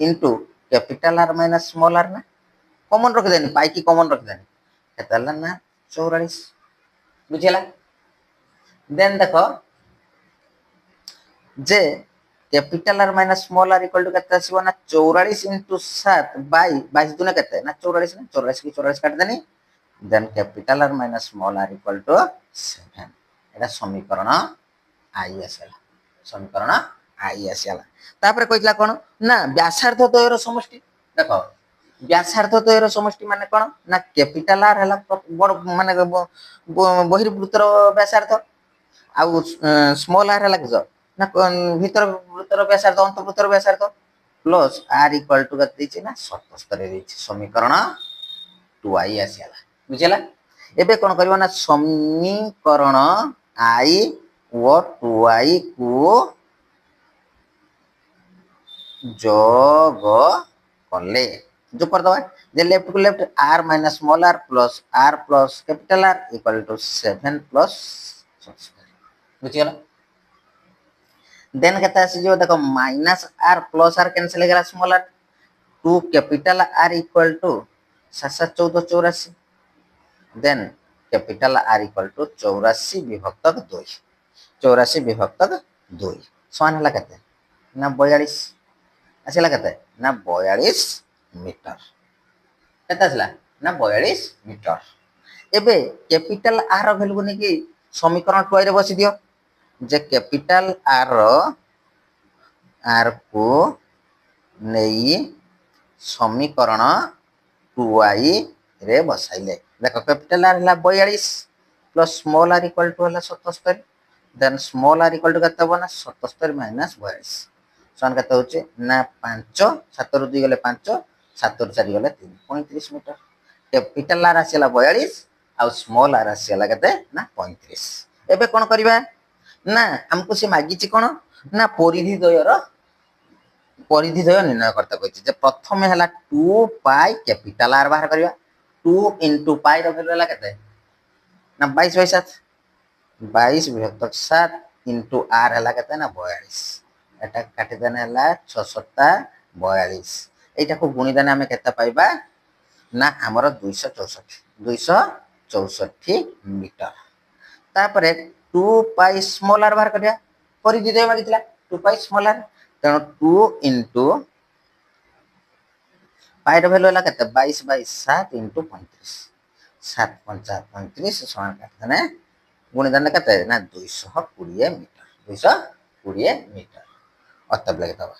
into capital are minus small R ना कॉमन रख देनी पाई की कॉमन रख देनी केतला ना 44 बुझिला देन देखो जे capital are minus small are equal to केते आसीबो ना 44 * 7 बाई 22 दुने केते ना 44 ना 44 की 44 काट देनी then capital are minus small are equal to 7 एटा समीकरण आई आसेला समीकरण आई आसेला तापर कहितला कोन ना व्यासार्ध द्वयर समष्टि देखो व्यासार्ध द्वयर समष्टि माने कोन ना कैपिटल आर हला बड़ माने बहिर्वृत्तर व्यासार्ध आ स्मॉल आर हला किजो ना भीतर वृत्तर व्यासार्ध अंत वृत्तर व्यासार्ध प्लस आर इक्वल टू कत देछि ना 77 देछि समीकरण 2i आसेला बुझिला एबे कोन करबो ना समीकरण i और 2i को जोग करले जो कर दवा जे लेफ्ट को left r minus small r plus r plus capital R equal to 7 plus बुझिला देन केता आसी जो देखो minus r plus r cancel हो गला small r 2 capital R equal to 7 14 84 then capital R equal to 84 विभक्तक 2 84 विभक्तक 2 समान हला केते ना 42 आसिला केते ना 42 मीटर केते आसिला ना 42 मीटर एबे कैपिटल R वैल्यू ने कि समीकरण 2 रे बसी दियो जे कैपिटल R को नेई समीकरण 2i रे बसाइले देखो कैपिटल R हला 42 plus small r equal to हला 77 then small r equal to कत हो ना 77 माइनस 42 सन कत होचे ना 5 7 रु 2 गले 5 7 रु 4 गले 3 35 मीटर कैपिटल R आसीला 42 आ स्मॉल r आसीला कते ना 35 एबे कोन करबा ना हमको से मागी छि कोन ना परिधि द्वय निर्णय करता कहिछि जे प्रथमे हला 2 पाई कैपिटल R बाहर करबा 2 इनटू पाई रो वैल्यू हला कते ना 22/7 22 विभक्त 7 इनटू R हला कते ना 42 एटा काटि देने हला 6 7 42 एटा को गुणी देने हमें केता पाइबा ना हमर 264 मीटर तापरे 2 पाई स्मॉल r बाहर करिया परिधि द्वय मागितला 2 पाई स्मॉल r तेणु 2 इनटू पाई रो वैल्यू हला केते 22/7 इनटू 35 7 5 35 समान काट देने गुणी देने केते ना 220 मीटर 220 मीटर अतब लगे तब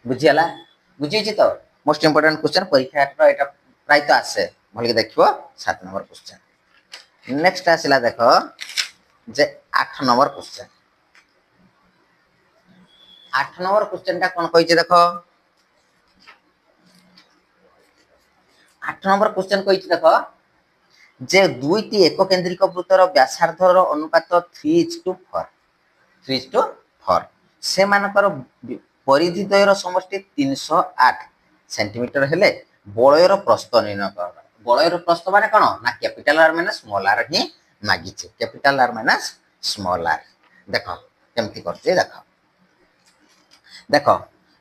बुझियाला बुझी छि तो मोस्ट इंपोर्टेंट क्वेश्चन परीक्षा रो एटा प्राय तो आसे भल के देखिबो 7 नंबर क्वेश्चन नेक्स्ट आसिला देखो जे 8 नंबर क्वेश्चन 8 नंबर क्वेश्चन टा कोन कहि छि देखो 8 नंबर क्वेश्चन कहि छि देखो जे दुईटी एक केंद्रिक वृत्तर व्यासार्धर अनुपात 3:4 से मानकर परिधि द्वयर समष्टि 308 सेंटीमीटर हेले बलयर प्रस्थ निर्णय कर बलयर प्रस्थ माने कोन ना capital R minus small r ही मागी छे capital R minus small r देखो केमति करछे देखो देख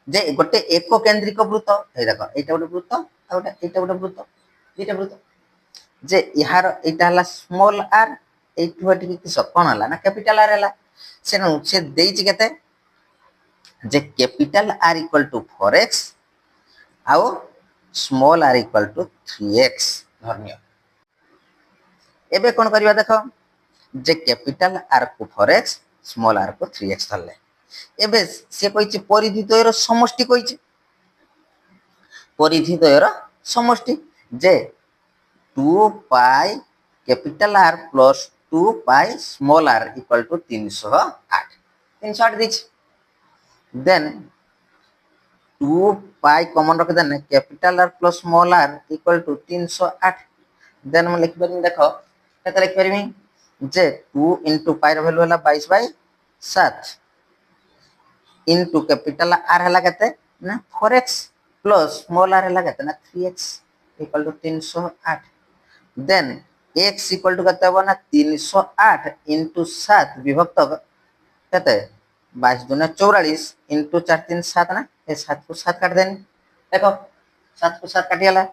जे गोटे एक केन्द्रिक वृत्त ये देख यहाँ गोटे वृत्त आ गोटे यहाँ गोटे वृत्त दुईटा वृत्त जे यार यहाँ है स्मॉल आर ये किस कौन है ना कैपिटल आर है से देइछि केते जे capital R equal to 4x आउ small are equal to 3x धन्य एबे कौन करबा देख जे कैपिटल आर को 4x स्मॉल आर को 3x धरले एबे से कहिछि परिधि द्वयर समष्टि कहिछि परिधि द्वयर समष्टि जे 2 pi capital r plus 2 pi small are equal to 308 दीछि देन 2 पाई कॉमन रख देने capital r plus small are equal to 308 then मैं लिख परमी देखो केते लिख परमी जे 2 इनटू पाई रो वैल्यू हला 22/7 इनटू कैपिटल आर हला केते ना 4x प्लस स्मॉल आर हला केते ना 3x equal to 308 then x equal to केते हो ना 308 इनटू 7 विभक्त केते 22 दूने 44 इनटू 4 3 7 ना ये 7 को 7 काट देनी देखो 7 को 7 काटी गला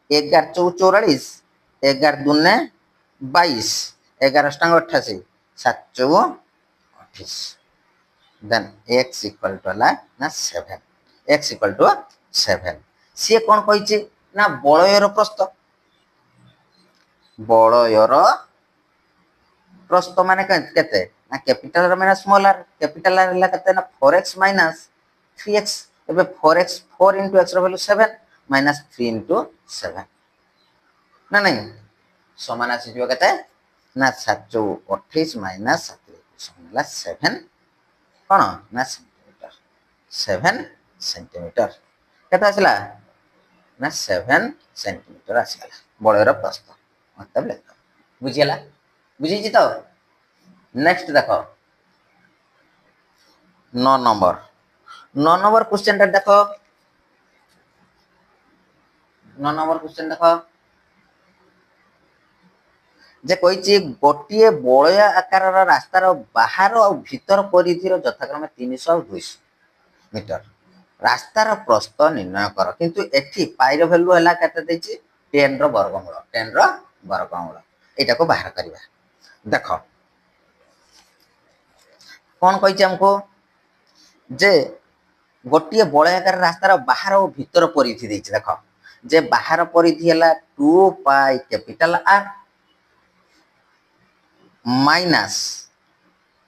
11 4 44 11 दूने 22 11 अष्टांग 88 7 4 28 देन x इक्वल टू हला ना 7 x इक्वल टू 7 सी कौन कहिछि ना बलयर प्रस्थ बलयर प्रस्थ माने केते ना capital R minus small are capital R हला केते ना 4x माइनस 3x एबे 4x 4 into x रो वैल्यू 7 माइनस 3 into 7 ना नहीं समान आसी जो केते ना 7 28 माइनस 7 समान 7 कोन ना सेंटीमीटर 7 सेंटीमीटर केते आसला ना 7 सेंटीमीटर आसीला बलयर प्रस्थ मतलब लेख बुझियला बुझिछि तो नेक्स्ट देखो 9 नंबर क्वेश्चन देखो 9 नंबर क्वेश्चन देखो जे कहिछि गोटिए बलया आकार रास्तार बाहर और भीतर परिधि यथाक्रमे 300 और 200 मीटर रास्तार प्रस्थ निर्णय कर किंतु एठी पाई रो वैल्यू हला केते दैछि 10 रो वर्गमूल एटा को बाहर करबा देखो कौन कहिछि हमको जे गोटिए बलयाकार रास्तार बाहर और भीतर परिधि दैछि देखो जे बाहर परिधि हला 2 pi capital are minus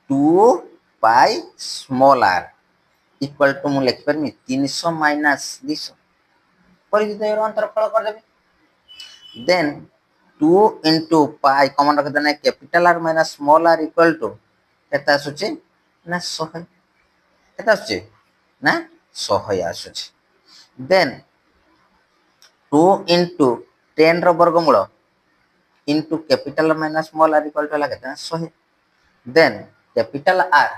2 pi small are equal to मु लिख परमी 300 माइनस 200 परिधि द्वयर अंतरफल कर देबे देन 2 into पाई कॉमन रख देना capital are minus small are equal to केता आसुची ना 100 केता आसुची ना 100 आसुची देन 2 into 10 रो वर्गमूल into capital minus small are equal to केता 100 then capital are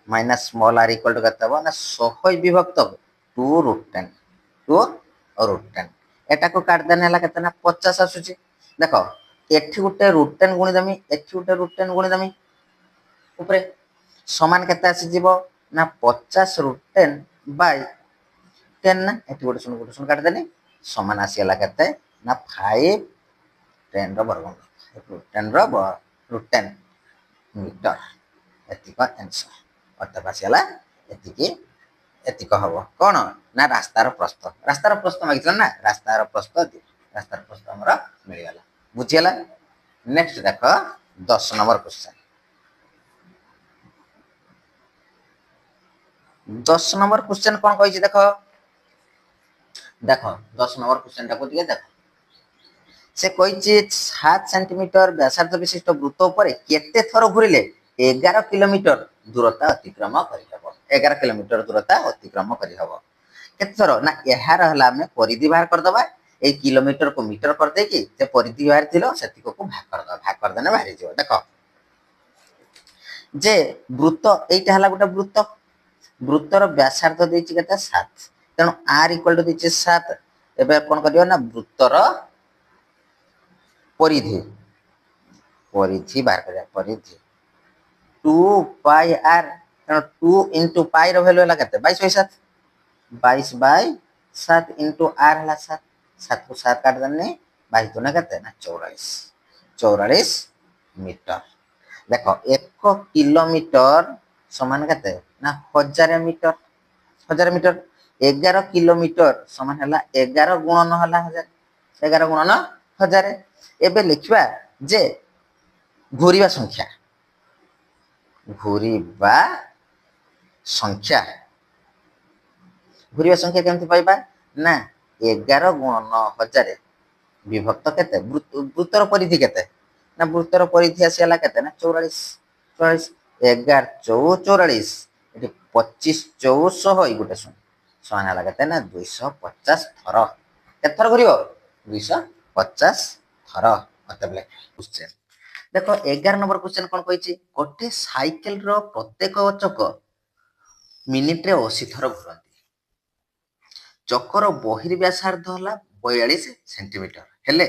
minus small are equal to केता हो ना 100 विभक्त 2 रूट 10 2 रूट 10 एटा को काट देने हला केतना 50 आसुची देखो एठी गुटे रूट 10 गुणी दमी एठी गुटे रूट 10 गुणी दमी ऊपरे समान केता आसी जीवो ना 50 रूट 10 बाय 10 ना एठी गुटे सुन काट देनी समान आसी हला केते ना 5 10 रो वर्गमूल रूट 10 रो रूट 10 मीटर एतिका आंसर अर्थात आसी हला एतिकी एतिक हबो कोन ना रास्तार प्रस्थ मागितला ना रास्तार प्रस्थ हमरा मिल गला बुझियला नेक्स्ट देखो 10 नंबर क्वेश्चन 10 नंबर क्वेश्चन कोन कहिछि देखो 10 नंबर क्वेश्चन टाको दिए देखो से कहिछि 7 सेंटीमीटर व्यासार्ध विशिष्ट वृत्त ऊपर केते थर घुरिले 11 किलोमीटर दूरता अतिक्रम करिहबो 11 किलोमीटर दूरता अतिक्रम करिहबो केते थर ना एहार हला हम परिधि बाहर कर दबा ए किलोमीटर को मीटर कर दे कि से परिधि बाहर थिलो सेतिको को भाग कर देने बाहर जिवो देखो जे वृत्त एटा हला गोटा वृत्तर व्यासार्ध देछि केते 7 तेणु r इक्वल टू देछि 7 एबे कोन करियो ना वृत्तर परिधि बाहर करिया परिधि 2 पाई r ତେଣୁ 2 into ପାଇ ର ଭ୍ୟାଲୁ ହେଲା କେତେ 22/7 22/7 into r ହେଲା 7 7 କୁ 7 କାଟିଦେଲେ 22 ଦୁନେ କେତେ ନା 44 ମିଟର। ଦେଖ 1 କିଲୋମିଟର ସମାନ କେତେ ନା 1000 ମିଟର 11 କିଲୋମିଟର ସମାନ ହେଲା 11 ଗୁଣନ ହେଲା 1000 11 ଗୁଣନ 1000। ଏବେ ଲେଖିବା ଯେ ଘୂରିବା ସଂଖ୍ୟା କେମିତି ପାଇବା ନା 11 ଗୁଣନ 1000 ବିଭକ୍ତ କେତେ ବୃତ୍ତର ପରିଧି କେତେ ନା ବୃତ୍ତର ପରିଧି ଆସିଲା କେତେ ନା 44 11 44 ଏଠି 25 400 ଏଇ ଗୋଟେ ସମାନ ହେଲା କେତେ ନା 250 ଥର। କେତେ ଥର ଘୁରିବ 250 ଥର। क्वेश्चन देखो 11 नंबर क्वेश्चन कौन कही गोटे साइकेल रो प्रत्येक चक मिनिट रे 80 थर घुरती चकर बहिर्व्यासार्ध होला 42 सेंटीमीटर हेले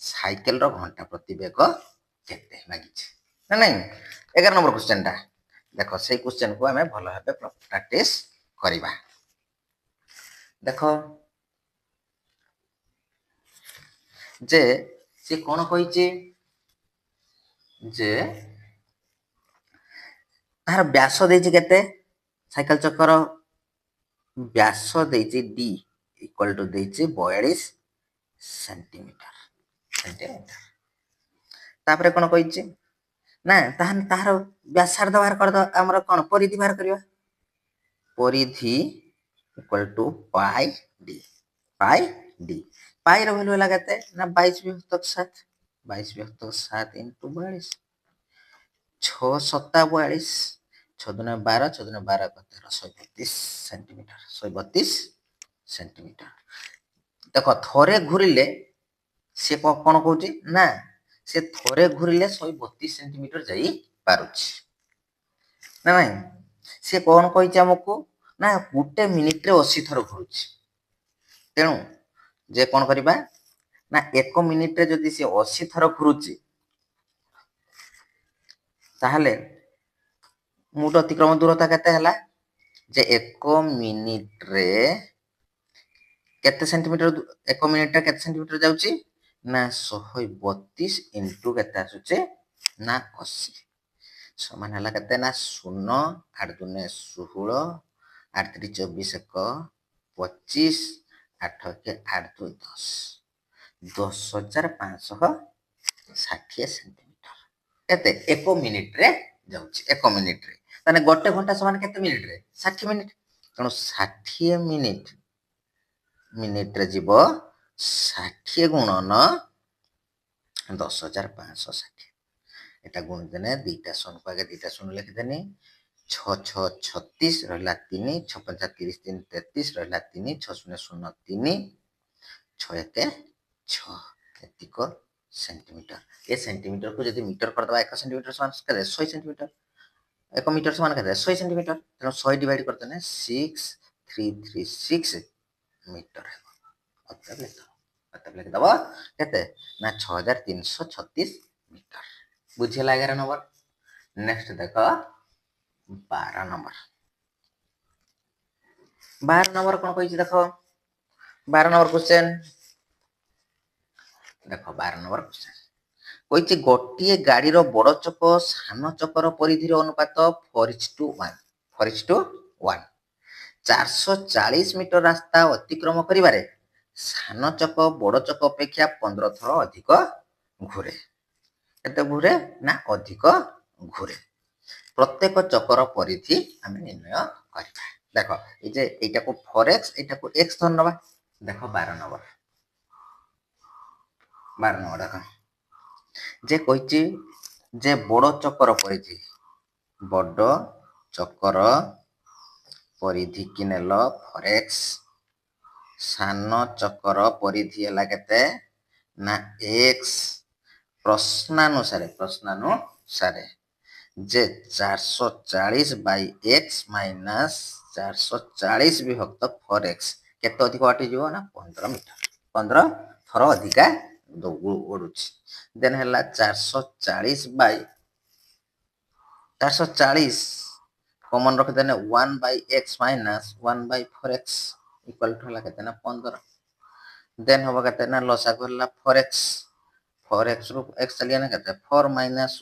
साइकेल रो घंटा प्रति वेग केते मागिछि ना नहीं 11 नंबर क्वेश्चन टा देखो से क्वेश्चन को हमें भलो भाबे प्रैक्टिस करिबा। देखो जे से कौन कही जे तार व्यास देछि केते साइकेल चक्कर व्यास देछि डी इक्वल टू देछि 42 सेंटीमीटर तापर कौन कही ना तार व्यासार्ध बाहर कर दो हमर कौन परिधि बाहर करिवा परिधि equal to pi D pi रो वैल्यू होला केते ना 22/7 into 42 6 7 42 6 दुने 12 6 दुने 12 132 सेंटीमीटर देखो थरे घुरिले से कौन कहूची ना से थरे घुरिले 132 सेंटीमीटर जाई पारुची ना नहीं से कौन कही हमको ना गोटे मिनिट रे 80 थर घुरुची तेणु जे कौन करिबा ना 1 मिनिट रे जदी से 80 थर घुरुची ताहले मुट अतिक्रम दूरता केते हला जे 1 मिनिट रे केते सेंटीमीटर 1 मिनिट रे केते सेंटीमीटर जाउची ना 132 इनटू केते आसुचे ना 80 समान हला केते ना 0 8 दुने 16 8 3 24 1 25 8 के 8 2 10 10,560 सेंटीमीटर एते 1 मिनिट रे जाउची 1 मिनिट रे ताने गोटे घंटा समान केते मिनिट रे 60 मिनिट तणो 60 मिनिट रे जीवो 60 गुणन 10,560 एटा गुण देने दीटा शून्य को आगे दीटा शून्य लिख देनी 6 6 36 रहला 3 6 5 30 3 33 रहला 3 6 0 0 3 6 1 6 एतिक सेंटीमीटर ए सेंटीमीटर को यदि मीटर कर दबा 1 सेंटीमीटर समान केते 100 सेंटीमीटर 1 मीटर समान केते 100 सेंटीमीटर तेनो 100 डिवाइड कर देने 6336 मीटर है मतलब लिख दबा केते ना 6336 मीटर बुझिला 11 नंबर। नेक्स्ट देखो 12 नंबर कौन कही देखो 12 नंबर क्वेश्चन देखो 12 नंबर क्वेश्चन कही गोटे गाड़ी रो बड़ चक सान चकर परिधि अनुपात 4:1 440 मीटर रास्ता अतिक्रम करिबारे सान चक बड़ चक अपेक्षा 15 थर अधिक घुरे केते घुरे ना अधिक घुरे प्रत्येक चकर परिधि आम निर्णय करबा देखो ए जे एटा को 4x एटा को x धन नबा देखो 12 नंबर देखो जे कहिची जे बड़ चकर परिधि कि नेल 4x सान चकर परिधि हला केते ना x प्रश्नानुसारे जे 440/x माइनस 440 विभक्त 4x केते अधिक बाटे जीवो ना 15 मीटर 15 थर अधिका ओडुची देन हला 440 कॉमन रख देने 1/x minus 1/4x equal to हला केते ना 15 देन होबा केते ना लसागु हला 4x रु x चलिए ना केते 4 माइनस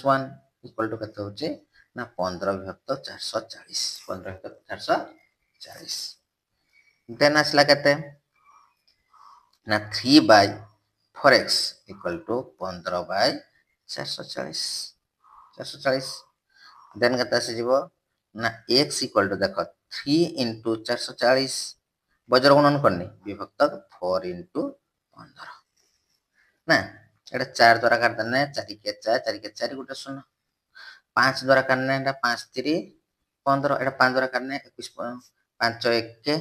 1 इक्वल टू केते होची ना 15 विभक्त 440 15 विभक्त 440 देन असला केते ना 3/4x इक्वल टू 15/440 देन केते आसी जीवो ना x इक्वल टू देखो 3 into 440 बज्र गुणन करनी विभक्त 4 into 15 ना एटा 4 द्वारा काट देने 4 के 4 गुटे 0 5 द्वारा काटने एटा 5 3 15 एटा 5 द्वारा काटने 21 5 1 के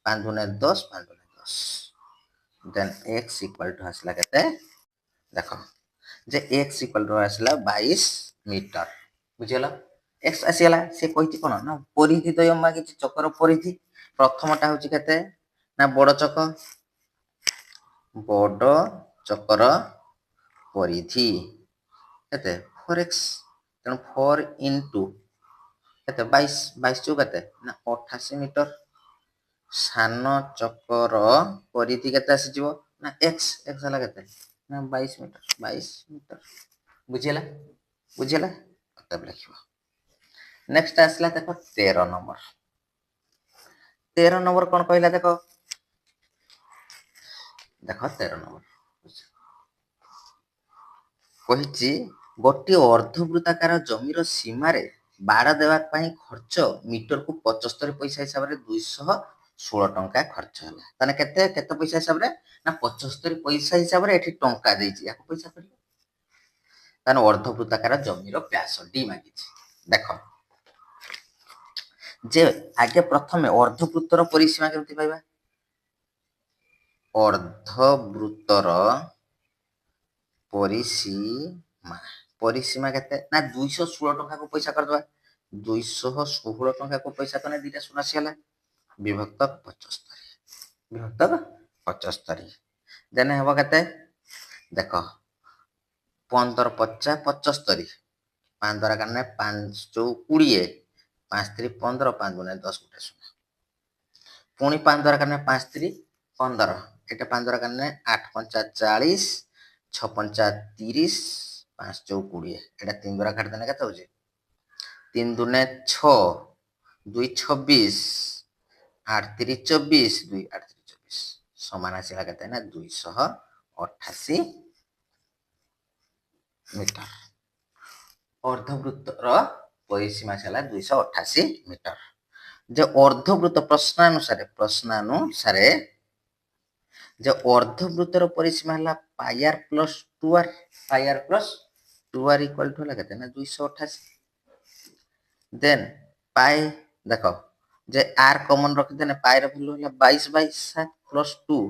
5 दुने 10 5 दुने 10 देन x इक्वल टू हसला केते देखो जे x इक्वल टू हसला 22 मीटर बुझियला x आसीला से कहिति कोन ना परिधि द्वय मागिछि चक्कर परिधि प्रथमटा होछि केते ना बड़ चक्कर परिधि केते 4x तेणु 4 into केते 22 चौ केते ना 88 मीटर सान चक्कर परिधि केते आसी जीवो ना x हला केते ना 22 मीटर बुझियला तब लिखिबो नेक्स्ट आसला देखो 13 नंबर कौन कहला देखो 13 नंबर कहिछि गोटे अर्धवृत्ताकार जमीर सीमार बाड़ देवा खर्च मीटर को 75 पैसा हिसाब से 216 टंका खर्च है ताने केते केते पैसा हिसाब रे ना 75 पैसा हिसाब रे एठी टंका देछि याको पैसा करियो ताने अर्धवृत्ताकार जमीर व्यास डी मागिछि देखो जे आगे प्रथमे अर्धवृत्तर परिसीमा केमति पाइबा अर्धवृत्तर परिसीमा केते ना 216 टंका को पैसा कर दबा 216 टंका को पैसा कने दिटा सुना सिला विभक्त 75 देने हबो केते देखो 15 50 75 5 द्वारा करने 5 चौ 20 5 3 15 5 गुने 10 गुटे 0 पुणी 5 द्वारा करने 5 3 15 एटा 5 द्वारा करने 8 5 40 6 5 30 5 चौ 20 एटा 3 द्वारा काट देने केते होजे 3 दुने 6 2 26 8 3 24 2 8 3 24 समान आसीला केते ना 288 मीटर अर्धवृत्तर परिसीमा छला 288 मीटर जे अर्धवृत्त प्रश्नानुसार जे अर्धवृत्तर परिसीमा हला pier plus 2r equal to हला केते ना 288 देन पाई देखो जे r कॉमन रख देने पाई र वैल्यू हला 22/7 प्लस 2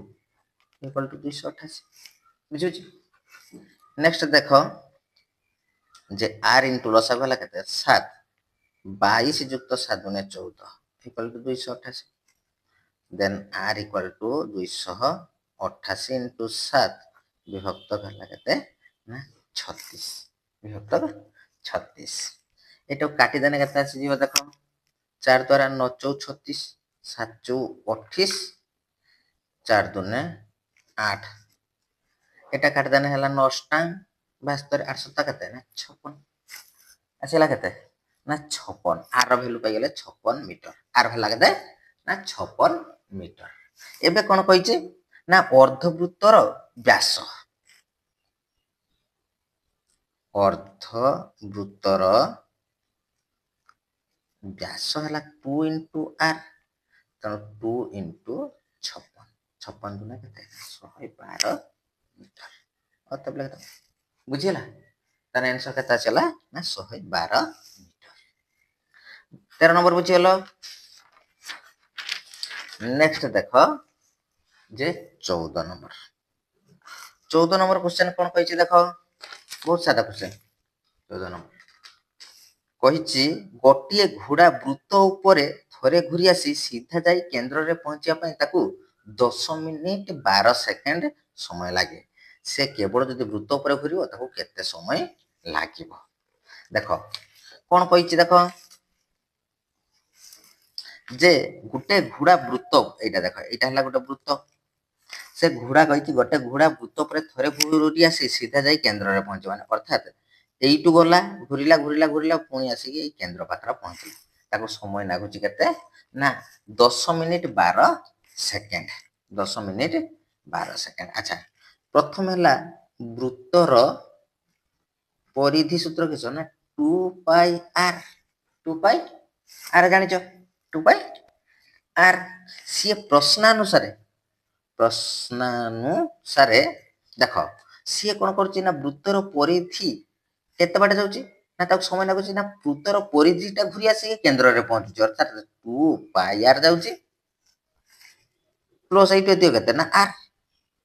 इक्वल टू 288 बुझियो नेक्स्ट देखो जे r इनटू लसागु हला केते 7 22 युक्त 7 गुने 14 equal to 288 then r equal to 288 into 7 विभक्त हला केते ना 36 विभक्त 36 एटो काटी देने केते आसी जीव देखो 4 द्वारा 9 चौ 36 7 चौ 28 4 दुने 8 एटा काट देने हला 9 टांग 72 8 सत्ता केते ना 56 आसीला केते ना 56 आर वैल्यू पाई गेले 56 मीटर आर भला केते ना 56 मीटर एबे कोन कहिचे ना अर्धवृत्तर व्यास हला 2 into r तनो 2 into 56 दुना केते 112 मीटर और तब लगता बुझिला तार आंसर केता चला ना 112 मीटर 13 नंबर बुझियलो नेक्स्ट देखो जे 14 नंबर क्वेश्चन कोन कहिछि देखो बहुत सादा क्वेश्चन 14 नंबर कहिछि गोटिए घोड़ा वृत्त उपरे थरे घुरी आसी सीधा जाई केंद्र रे पहुंचिया पई ताकू 10 मिनिट 12 सेकंड समय लागे से केवल जदि वृत्त उपरे घुरिबो ताकू केते समय लागिबो देखो कौन कही देख जे गोटे घोड़ा वृत्त एटा देख यहाँ गोटे वृत्त से घोड़ा कही गोटे घोड़ा वृत्त पर थे घूरी आसी सीधा जा केन्द्र में पहुंचे माने अर्थात यू गला घूरला घूरला घूरला पुणी आसिक केन्द्र पाखर पहुंचला ताको समय लगुच के ना 10 मिनिट 12 सेकेंड 10 मिनिट 12 सेकेंड। अच्छा प्रथम है वृत्तर परिधि सूत्र किस ना 2 पाई आर 2 पाई आर जान 2 पाई आर सी प्रश्नानुसार देख सी कौन कर वृत्तर परिधि केते बाटे जाउची ना ताको समय लगुच ना वृत्तर परिधिटा घूरी आसिक केन्द्र में पहुंचुची अर्थात 2 पाई आर जाउची प्लस ये के ना आर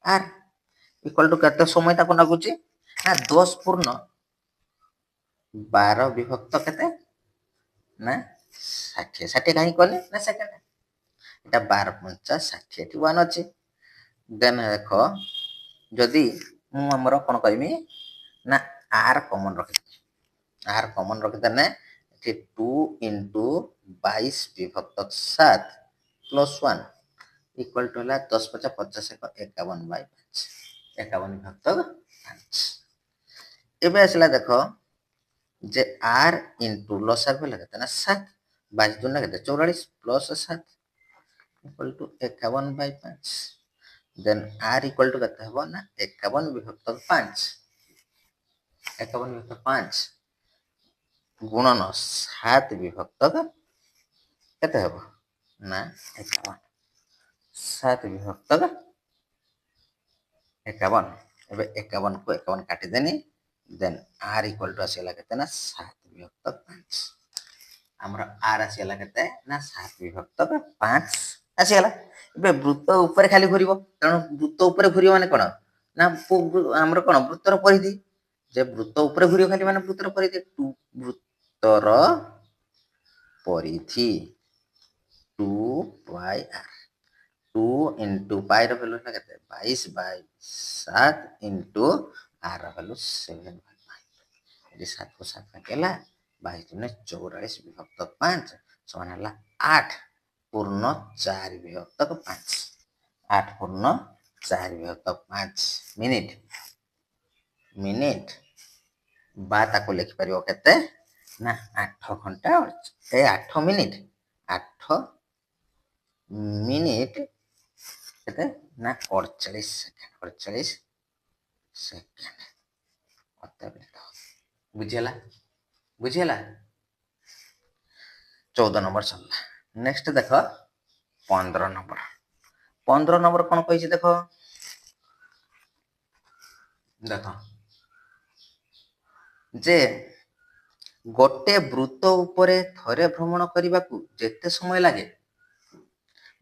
आर इक्वल टू के समय ताको लगुच ना 10 पूर्ण 12 विभक्त के ना 60 60 कहीं कहले ना सेकेंड এটা 12 50 60 এটি 1 ଅଛି देन देखो जदि मु हमर कोन कहमी ना आर कॉमन रखि आर कॉमन रखि देने एठी 2 into 22 विभक्त 7 प्लस 1 इक्वल टू होला 10 50 50 51 बाय 5 51 विभक्त 5 एबे आसला देखो जे आर इंटू लसार भेला केते ना 7 22 दूना केते 44 plus 7 equal to 51 by 5 then R equal to केते हबो ना 51 विभक्त 5 51 विभक्त 5 गुणन 7 विभक्त केते हबो ना 51 7 विभक्त 51 एबे 51 को 51 काटी देनी देन आर इक्वल टू आसीला केते ना 7 विभक्त 5 हमर आर आसीला केते ना 7 विभक्त 5 आसीला एबे वृत्त ऊपर खाली घुरिबो कारण वृत्त ऊपर घुरिबो माने कोन ना हमर कोन वृत्तर परिधि जे वृत्त ऊपर घुरिबो खाली माने वृत्तर परिधि वृत्तर परिधि 2 पाई आर 2 into पाई रो वैल्यू है केते 22 बाय 7 into आर रो वैल्यू 7 बाय 5 ये 7 को 7 काटेला 22 ने 44 विभक्त 5 समान हला 8 पूर्ण 4 विभक्त 5 8 पूर्ण 4 विभक्त 5 मिनिट मिनिट बात को लिखि परियो केते ना 8 घंटा ए 8 मिनिट 8 मिनिट केते ना 48 सेकंड 48 सेकंड बुझिला बुझिला 14 नंबर सरला नेक्स्ट देख 15 नंबर 15 नंबर कौन कही देख देख जे गोटे वृत्त उपरे थरे भ्रमण करने को जेते समय लगे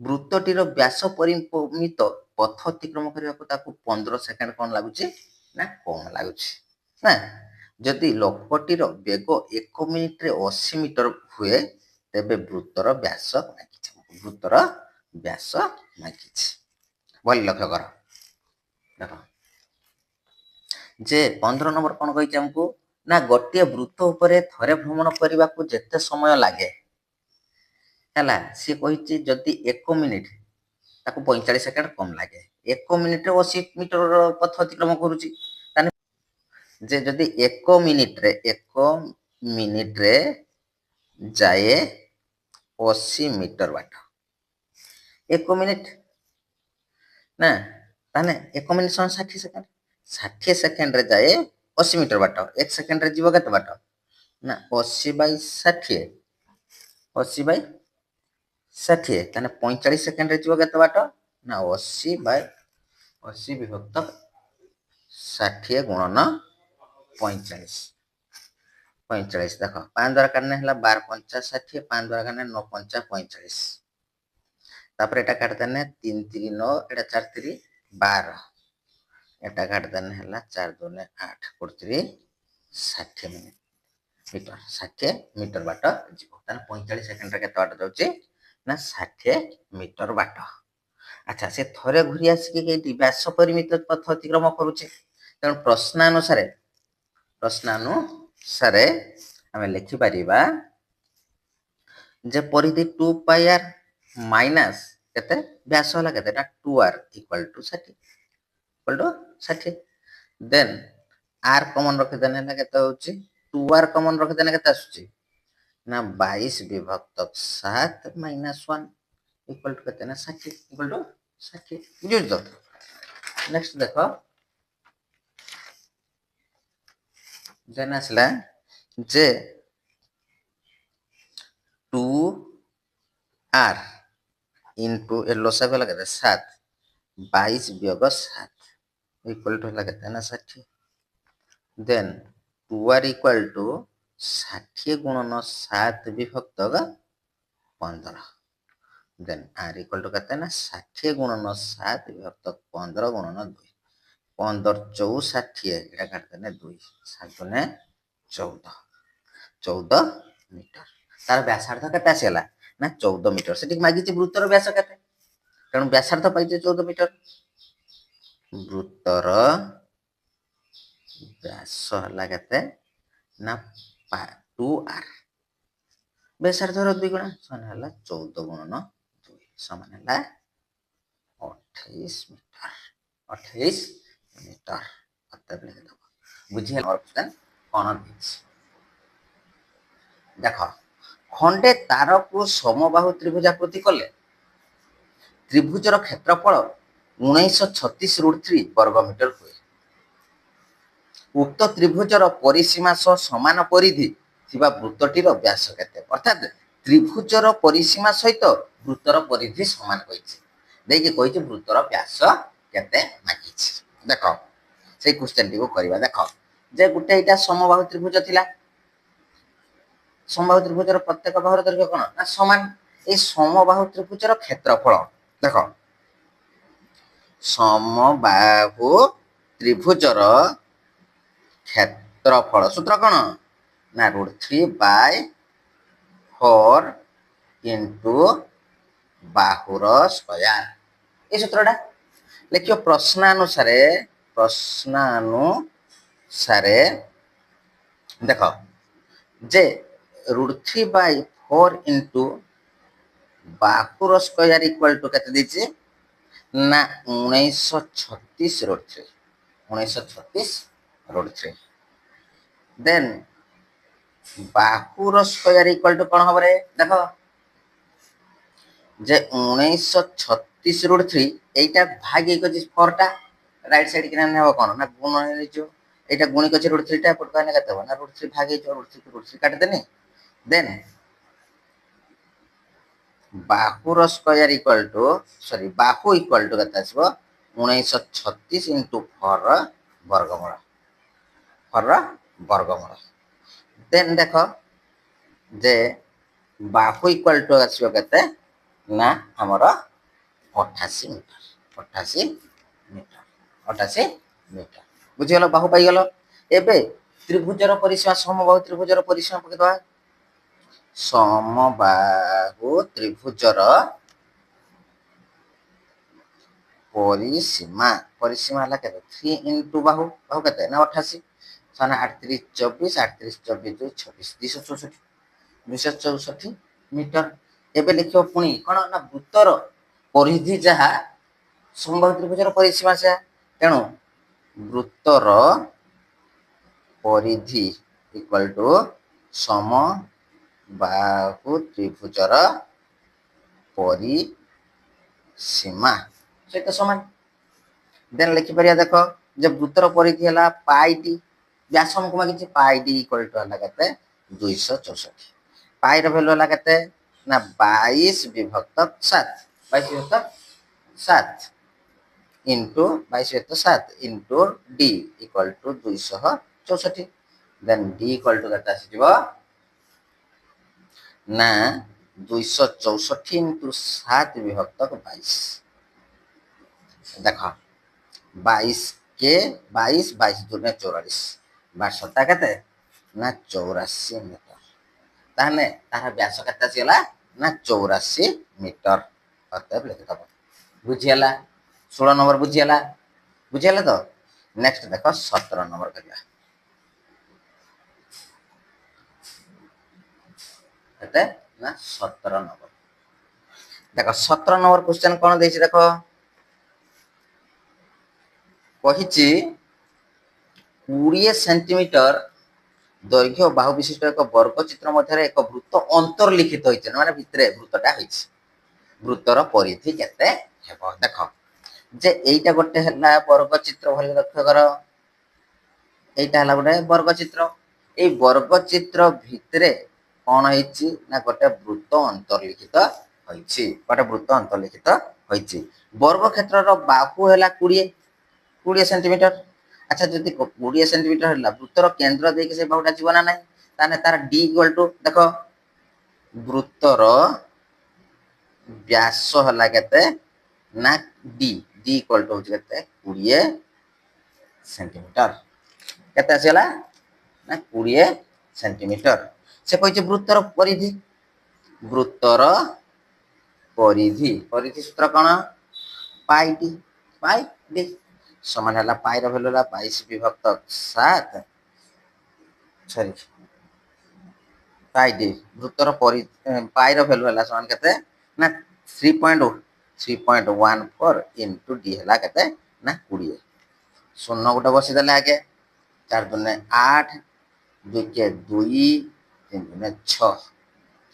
वृत्तटीर व्यास परिमित पथ अतिक्रम करने को ताकू 15 सेकंड कौन लगुच ना कम लगुच ना जदि लोकटीर बेग 1 मिनिट रे 80 मीटर हुए तेबे वृत्तर व्यास वृत्तर व्यास मागिछ बोल लक्ष्य कर देख जे 15 नंबर कौन कही हमको ना गोटे वृत्त उपरे थरे भ्रमण करने को जेते समय लगे है सी कही जदि 1 मिनिट ताको 45 सेकंड कम लगे 1 मिनिट 80 मीटर पथ अतिक्रम करुची जे जदि 1 मिनिट रे जाए 80 मीटर बाट 1 मिनिट ना ताने 1 मिनिट 60 सेकंड 60 सेकंड रे जाए 80 मीटर बाट 1 सेकंड रे जीव केते बाट ना 80 बाय 60 80 बाय 60 ताने 45 सेकंड रे जीव केते बाट ना 80 बाय 80 विभक्त 60 गुणन 45 45 देख 5 द्वारा काटने हला 12 50 60 5 द्वारा काटने 9 50 45 तापर एटा काट देने 3 3 9 एटा 4 3 12 एटा काट देने हला 4 2 8 43 60 मिनिट मीटर 60 मीटर बाट जीव ताने 45 सेकंड रे केते बाट जाउची ना 60 मीटर बाट अच्छा से थरे घुरी आसिक एटी व्यास परिमित पथ अतिक्रम करूचे तेणु प्रश्नानुसार आम लिखिपर जे परिधि 2πr माइनस केते व्यास होला केते ना 2r equal to 60 then r common रखिदेने ना केते होची 2r कॉमन रखिदेने केते आसुची ना 22 विभक्त 7 माइनस 1 इक्वल टू केते ना 60 इक्वल टू 60 बुझियो तो नेक्स्ट देखो देन आसला जे 2r इंटू ए लोसा भी लगे 7 22 वियोग 7 इक्वल टू लगे ना 60 देन 2r इक्वल टू 60 गुणन 7 विभक्त 15 देन r इक्वल टू कहते हैं ना 60 गुणन 7 विभक्त 15 गुणन 2 15 64 এটা কাটতে না 2 7 ने 14 मीटर तार व्यासार्ध केते आसीला ना 14 मीटर सेठी मागिछि वृत्तर व्यास केते कारण व्यासार्ध पाइছে 14 मीटर वृत्तर व्यास हला केते ना 2r व्यासार्धर 2 गुणा समान हला 14 गुणन 2 समान हला 28 मीटर 28 मीटर अतः लिख दो बुझिए क्वेश्चन कोन दिस देखो खंडे तार को समबाहु त्रिभुजाकृति कले त्रिभुजर क्षेत्रफल 1936 वर्ग मीटर हुए उक्त त्रिभुजर परिसीमा सह समान परिधि थिबा वृत्तटीर व्यास केते अर्थात त्रिभुजर परिसीमा सहित वृत्तर परिधि समान होइछि देखि कहिछि वृत्तर व्यास केते मागिछि देखो से क्वेश्चन टी को करबा देखो जे गुटे इटा समबाहु त्रिभुज थिला समबाहु त्रिभुजर प्रत्येक बाहुर दैर्घ्य कोन ना समान ए समबाहु त्रिभुजर क्षेत्रफल देखो समबाहु त्रिभुजर क्षेत्रफल सूत्र कोन ना √3/4 इनटू बाहुर स्क्वायर ए सूत्रटा लिखियो प्रश्नानुसारे देखो जे √3/4 इनटू बाहुर स्क्वायर इक्वल टू केते दिछि ना 1936 √3 देन बाहुर स्क्वायर इक्वल टू कोन हबरे देखो जे 1936 √3 एटा भाग एक अछि 4 टा राइट साइड किना नेबो कोन ना गुण हे जो एटा गुणिक अछि √3 टा पट काने केते ना √3 भाग हे जो √3 काट देनी देन बाहुर स्क्वायर इक्वल टू सॉरी बाहु इक्वल टू केते आसीबो 1936 इनटू 4 वर्गमूल देन देखो जे बाहु इक्वल टू आसीबो केते ना हमरो 88 मीटर बुझिगलो बाहु पाई गलो एबे त्रिभुजर परिसीमा समबाहु त्रिभुजर परिसीमा पके दवा समबाहु त्रिभुजर परिसीमा हला केते 3 इनटू बाहु केते ना 88 सना 38 24 26 264 मीटर एबे लिखियो पुणी कोन ना वृत्तर परिधि जहा समबाहु त्रिभुजर परिसीमा से तेणु वृत्तर परिधि इक्वल टू समबाहु त्रिभुजर परिसीमा सहित समान देन लिखि परिया देखो जब वृत्तर परिधि हला पाई डी व्यास हमको मागिछि पाई डी इक्वल टू हला केते 264 पाई र वैल्यू हला केते ना 22 विभक्त 7 22 विभक्त 7 इनटू 22 विभक्त 7 into D equal to 264 then D equal to केते आसीबो ना 264 इनटू 7 विभक्त 22 देखो 22 के 22 दूने 44 बासता केते ना 84 मीटर ताने तार व्यास केते आसीला ना 84 मीटर अतः लिख दबो बुझियला 16 नंबर बुझियला तो नेक्स्ट देखो 17 नंबर करिया କେତେ ନା 17 ନମ୍ବର। ଦେଖ 17 ନମ୍ବର କ୍ୱେଶ୍ଚନ କ'ଣ ଦେଇଛି ଦେଖ, କହିଛି 20 ସେଣ୍ଟିମିଟର ଦୈର୍ଘ୍ୟ ବାହୁ ବିଶିଷ୍ଟ ଏକ ବର୍ଗଚିତ୍ର ମଧ୍ୟରେ ଏକ ବୃତ୍ତ ଅନ୍ତର୍ଲିଖିତ ହୋଇଛି, ମାନେ ଭିତରେ ବୃତ୍ତଟା ହେଇଛି। ବୃତ୍ତର ପରିଧି କେତେ ହେବ? ଦେଖ ଯେ ଏଇଟା ଗୋଟେ ହେଲା ବର୍ଗଚିତ୍ର, ଭଲ ଲକ୍ଷ୍ୟ କର, এইটা ହେଲା ଗୋଟେ ବର୍ଗଚିତ୍ର। ଏଇ ବର୍ଗଚିତ୍ର ଭିତରେ କ'ଣ ହେଇଛି ନା ଗୋଟେ ବୃତ୍ତ ଅନ୍ତର୍ଲିଖିତ ହୋଇଛି, ଗୋଟେ ବୃତ୍ତ ଅନ୍ତର୍ଲିଖିତ ହୋଇଛି। ବର୍ଗକ୍ଷେତ୍ରର ବାହୁ ହେଲା 20 ସେଣ୍ଟିମିଟର। ଆଚ୍ଛା ଯଦି 20 ସେଣ୍ଟିମିଟର ହେଲା, ବୃତ୍ତର କେନ୍ଦ୍ର ଦେଇକି ସେ ବାହୁଟା ଯିବ ନା ନାହିଁ? ତାହେଲେ ତାର ଡି ଇକ୍ୱାଲ ଟୁ, ଦେଖ ବୃତ୍ତର ବ୍ୟାସ ହେଲା କେତେ ନା ଡି, ଡି ଇକ୍ୱାଲ ଟୁ ହେଉଛି କେତେ 20 ସେଣ୍ଟିମିଟର। କେତେ ଆସିଗଲା ନା 20 ସେଣ୍ଟିମିଟର। ସେ କହିଛି ବୃତ୍ତର ପରିଧି, ବୃତ୍ତର ପରିଧି, ପରିଧି ସୂତ୍ର କ'ଣ? ପାଇ ଡି, ପାଇ ଡି ସମାନ ହେଲା, ପାଇର ଭ୍ୟାଲୁ ହେଲା 22/7, ସରି ପାଇ ଡି, ବୃତ୍ତର ପାଇର ଭ୍ୟାଲୁ ହେଲା ସମାନ କେତେ ନା 3.14 ଇଣ୍ଟୁ ଡି ହେଲା କେତେ ନା 20। ଶୂନ ଗୋଟେ ବସିଦେଲେ ଆଗେ, 4 ଦୁନେ 8, 2 କେ 2, 3 ଦୁନେ 6,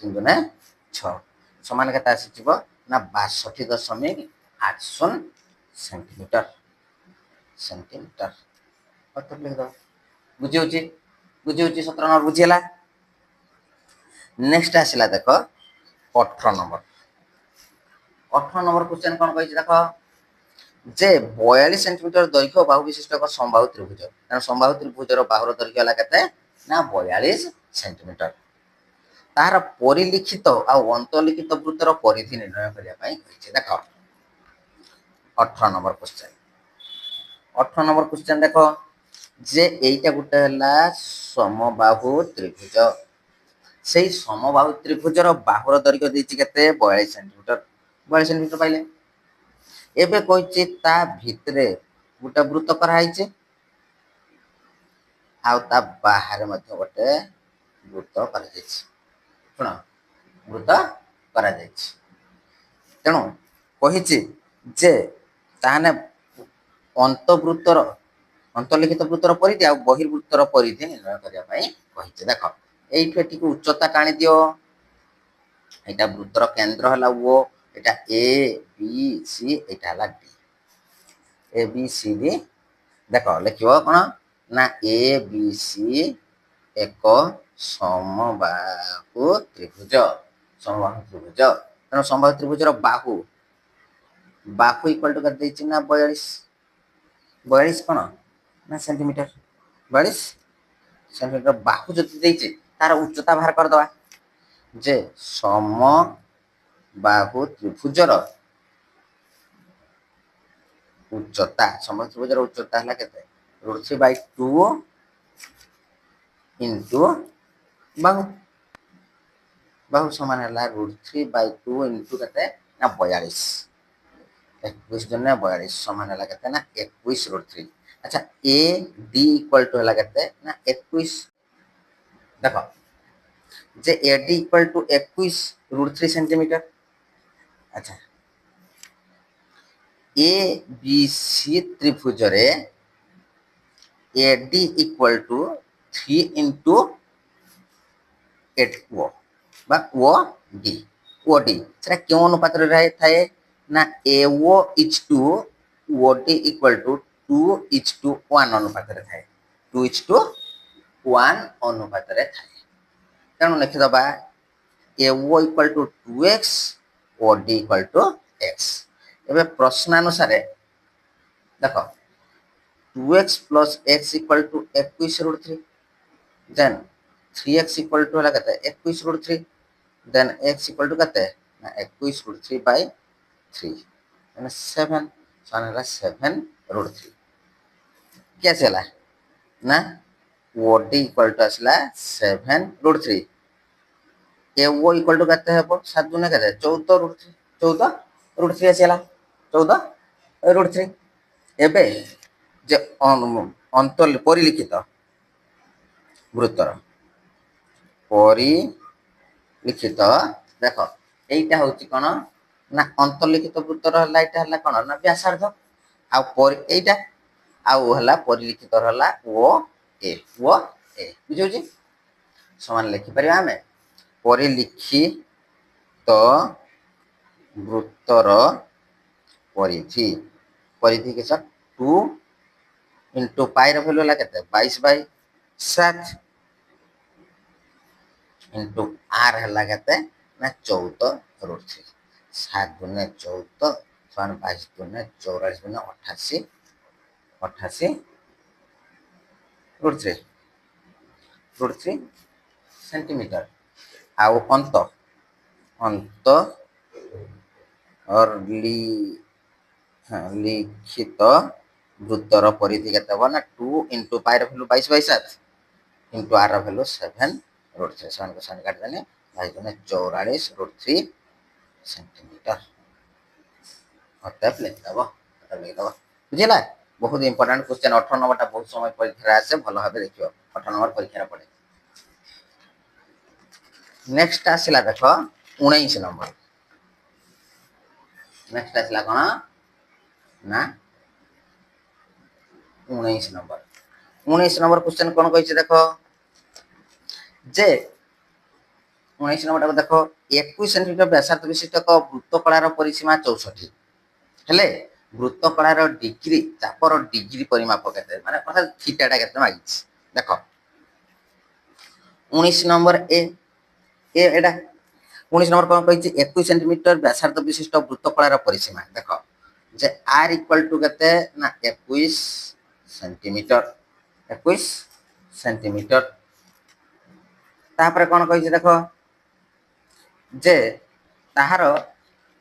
3 ଦୁନେ 6 ସମାନ କେତେ ଆସିଯିବ ନା 62.80 ସେଣ୍ଟିମିଟର। ସେଣ୍ଟିମିଟର ବୁଝି ହେଉଛି? ବୁଝି ହେଉଛି? 17 ନମ୍ବର ବୁଝିହେଲା। ନେକ୍ସଟ ଆସିଲା ଦେଖ 18 ନମ୍ବର। 18 ନମ୍ବର କ୍ୱେଶ୍ଚନ କ'ଣ କହିଛି ଦେଖ, ଯେ 42 ସେଣ୍ଟିମିଟର ଦୈର୍ଘ୍ୟ ବାହୁ ବିଶିଷ୍ଟ ଏକ ସମବାହୁ ତ୍ରିଭୁଜ, କାରଣ ସମବାହୁ ତ୍ରିଭୁଜର ବାହୁର ଦୈର୍ଘ୍ୟ ହେଲା କେତେ ନା 42 ସେଣ୍ଟିମିଟର। ତାହାର ପରିଲିଖିତ ଆଉ ଅନ୍ତର୍ଲିଖିତ ବୃତ୍ତର ପରିଧି ନିର୍ଣ୍ଣୟ କରିବା ପାଇଁ କହିଛି। ଦେଖ 18 ନମ୍ବର କ୍ୱେଶ୍ଚନ। 18 ନମ୍ବର କ୍ୱେଶ୍ଚନ ଦେଖ, ଯେ ଏଇଟା ଗୋଟେ ହେଲା ସମବାହୁ ତ୍ରିଭୁଜ, ସେଇ ସମବାହୁ ତ୍ରିଭୁଜର ବାହୁର ଦୈର୍ଘ୍ୟ ଦେଇଛି କେତେ 42 ସେଣ୍ଟିମିଟର। 42 ସେଣ୍ଟିମିଟର ପାଇଲେ। ଏବେ କହିଛି ତା ଭିତରେ ଗୋଟେ ବୃତ୍ତ କରାହେଇଛି, ଆଉ ତା ବାହାରେ ମଧ୍ୟ ଗୋଟେ ବୃତ୍ତ କରାଯାଇଛି। ଶୁଣ, ବୃତ୍ତ କରାଯାଇଛି, ତେଣୁ କହିଛି ଯେ ତାହେଲେ ଅନ୍ତର୍ବୃତ୍ତର ଅନ୍ତର୍ଲିଖିତ ବୃତ୍ତର ପରିଧି ଆଉ ବହିର୍ବୃତ୍ତର ପରିଧି ନିର୍ଣ୍ଣୟ କରିବା ପାଇଁ କହିଛି। ଦେଖ এইଠୁ ଏଠିକୁ ଉଚ୍ଚତା ଟାଣି ଦିଅ, ଏଇଟା ବୃତ୍ତର କେନ୍ଦ୍ର ହେଲା ଓ, এটা এ বি সি, এটা ହେଲା D, A B C D. ଦେଖ ଲେଖିବ କ'ଣ ନା ଏ ବି ସି ଏକ ସମବାହୁ ତ୍ରିଭୁଜ, ସମବାହୁ ତ୍ରିଭୁଜ। ତେଣୁ ସମବାହୁ ତ୍ରିଭୁଜର ବାହୁ, ବାହୁ ଇକ୍ୱାଲ ଟୁ କେତେ ଦେଇଛି ନା 42, 42 କ'ଣ ନା ସେଣ୍ଟିମିଟର, 42 ସେଣ୍ଟିମିଟର ବାହୁ ଯଦି ଦେଇଛି ତାର ଉଚ୍ଚତା ବାହାର କରିଦେବା, ଯେ ସମବାହୁ ତ୍ରିଭୁଜର ଉଚ୍ଚତା, ସମବାହୁ ତ୍ରିଭୁଜର ଉଚ୍ଚତା ହେଲା କେତେ √3/2 ଇଣ୍ଟୁ ବାହୁ, ବାହୁ ସମାନ ହେଲା √3/2 ଇଣ୍ଟୁ କେତେ ନା 42, 21 ଦୁନେ 42 ସମାନ ହେଲା କେତେ ନା 21√3। ଆଚ୍ଛା ଏ ଡି ଇକ୍ୱାଲ ଟୁ ହେଲା କେତେ ନା 21। ଦେଖ ଯେ A D equal to 21√3 centimetre. ଆଚ୍ଛା ଏ ବି ସି ତ୍ରିଭୁଜରେ A D equal to 3 into 8 ଓ বা ও ডি, ও ডি সেটা কেউ অনুপাତରେ ଥାଏ ନା A O is to O D equal to 2:1 ଅନୁପାତରେ ଥାଏ, 2:1 ଅନୁପାତରେ ଥାଏ। ତେଣୁ ଲେଖିଦେବା A O equal to 2x, O D equal to x। ଏବେ ପ୍ରଶ୍ନାନୁସାରେ ଦେଖ 2x plus x equal to 21√3, then 3x equal to ହେଲା କେତେ 21√3, ଦେନ୍ x ଇକ୍ୱାଲ ଟୁ କେତେ ନା 21√3/3, ମାନେ 7 ସମାନ ହେଲା 7√3। କି ଆସିଗଲା ନା ଓ ଡି ଇକ୍ୱାଲ ଟୁ ଆସିଲା 7√3। ଏ ଓ ଇକ୍ୱାଲ ଟୁ କେତେ ହେବ 7 ଦୁନେ କେତେ 14√3, 14√3 ଆସିଗଲା, 14√3। ଏବେ ଯେ ପରିଲିଖିତ ବୃତ୍ତର ପରିଲିଖିତ लिखित देख এইটা হচ্ছে কোন না অন্তর্লিখিত বৃত্তর হলা এটা হলা কোন না ব্যাসার্ধ এইটা ଆଉ ହେଲା ପରିଲିଖିତ ହେଲା ଓ ଏ ବୁଝୁଛି ସମାନ ଲେଖିପାରିବା ଆମେ ପରିଲିଖିତ ବୃତ୍ତର ପରିଧି କେତେ 2 into ପାଇ ର ଭ୍ୟାଲୁ ହେଲା କେତେ 22/7 into r ହେଲା କେତେ ନା 14√3 7 ଗୁଣେ 14 ସମାନ 22 ଗୁଣେ 44 ଗୁଣେ 88 ସେଣ୍ଟିମିଟର ଆଉ ଅନ୍ତ লিখিত বৃত্তর পরিধি কেতে হব না 2 into পাই র ভ্যালু 22/7 into r র ভ্যালু 7√3 7 को 7 काट देने 22 × 44√3 सेंटीमीटर অতএব লিখব বুঝিলা বহুত ইম্পর্টেন্ট क्वेश्चन 18 নম্বরটা বহুত সময় পরীক্ষায় আসে ভালো ভাবে দেখিও 18 নম্বর পরীক্ষায় পড়ে নেক্সট আসিলা দেখো 19 নম্বর নেক্সট আসিলা কোন না 19 নম্বর 19 নম্বর क्वेश्चन কোন কইছে দেখো যে 19 নম্বরটা দেখো 21 সেন্টিমিটার ব্যাসার্ধ বিশিষ্ট এক বৃত্তকଳାର ପରିସୀମା 64 ହେଲେ ବୃତ୍ତକଳାର ଡିଗ୍ରୀ ଚାପର ଡିଗ୍ରୀ ପରିମାପ କେତେ ମାନେ ଅର୍ଥାৎ থিটাটা କେତେ ମାଗିଛି ଦେଖ 19 নম্বর এটা 19 নম্বর কোন কইছে 21 সেন্টিমিটার ব্যাসার্ধ বিশিষ্ট বৃত্তকଳାର ପରିସୀମା ଦେଖ যে r ইকুয়াল টু কেতে না 21 সেন্টিমিটার তারপরে কোন কইছে দেখো যে তাହାର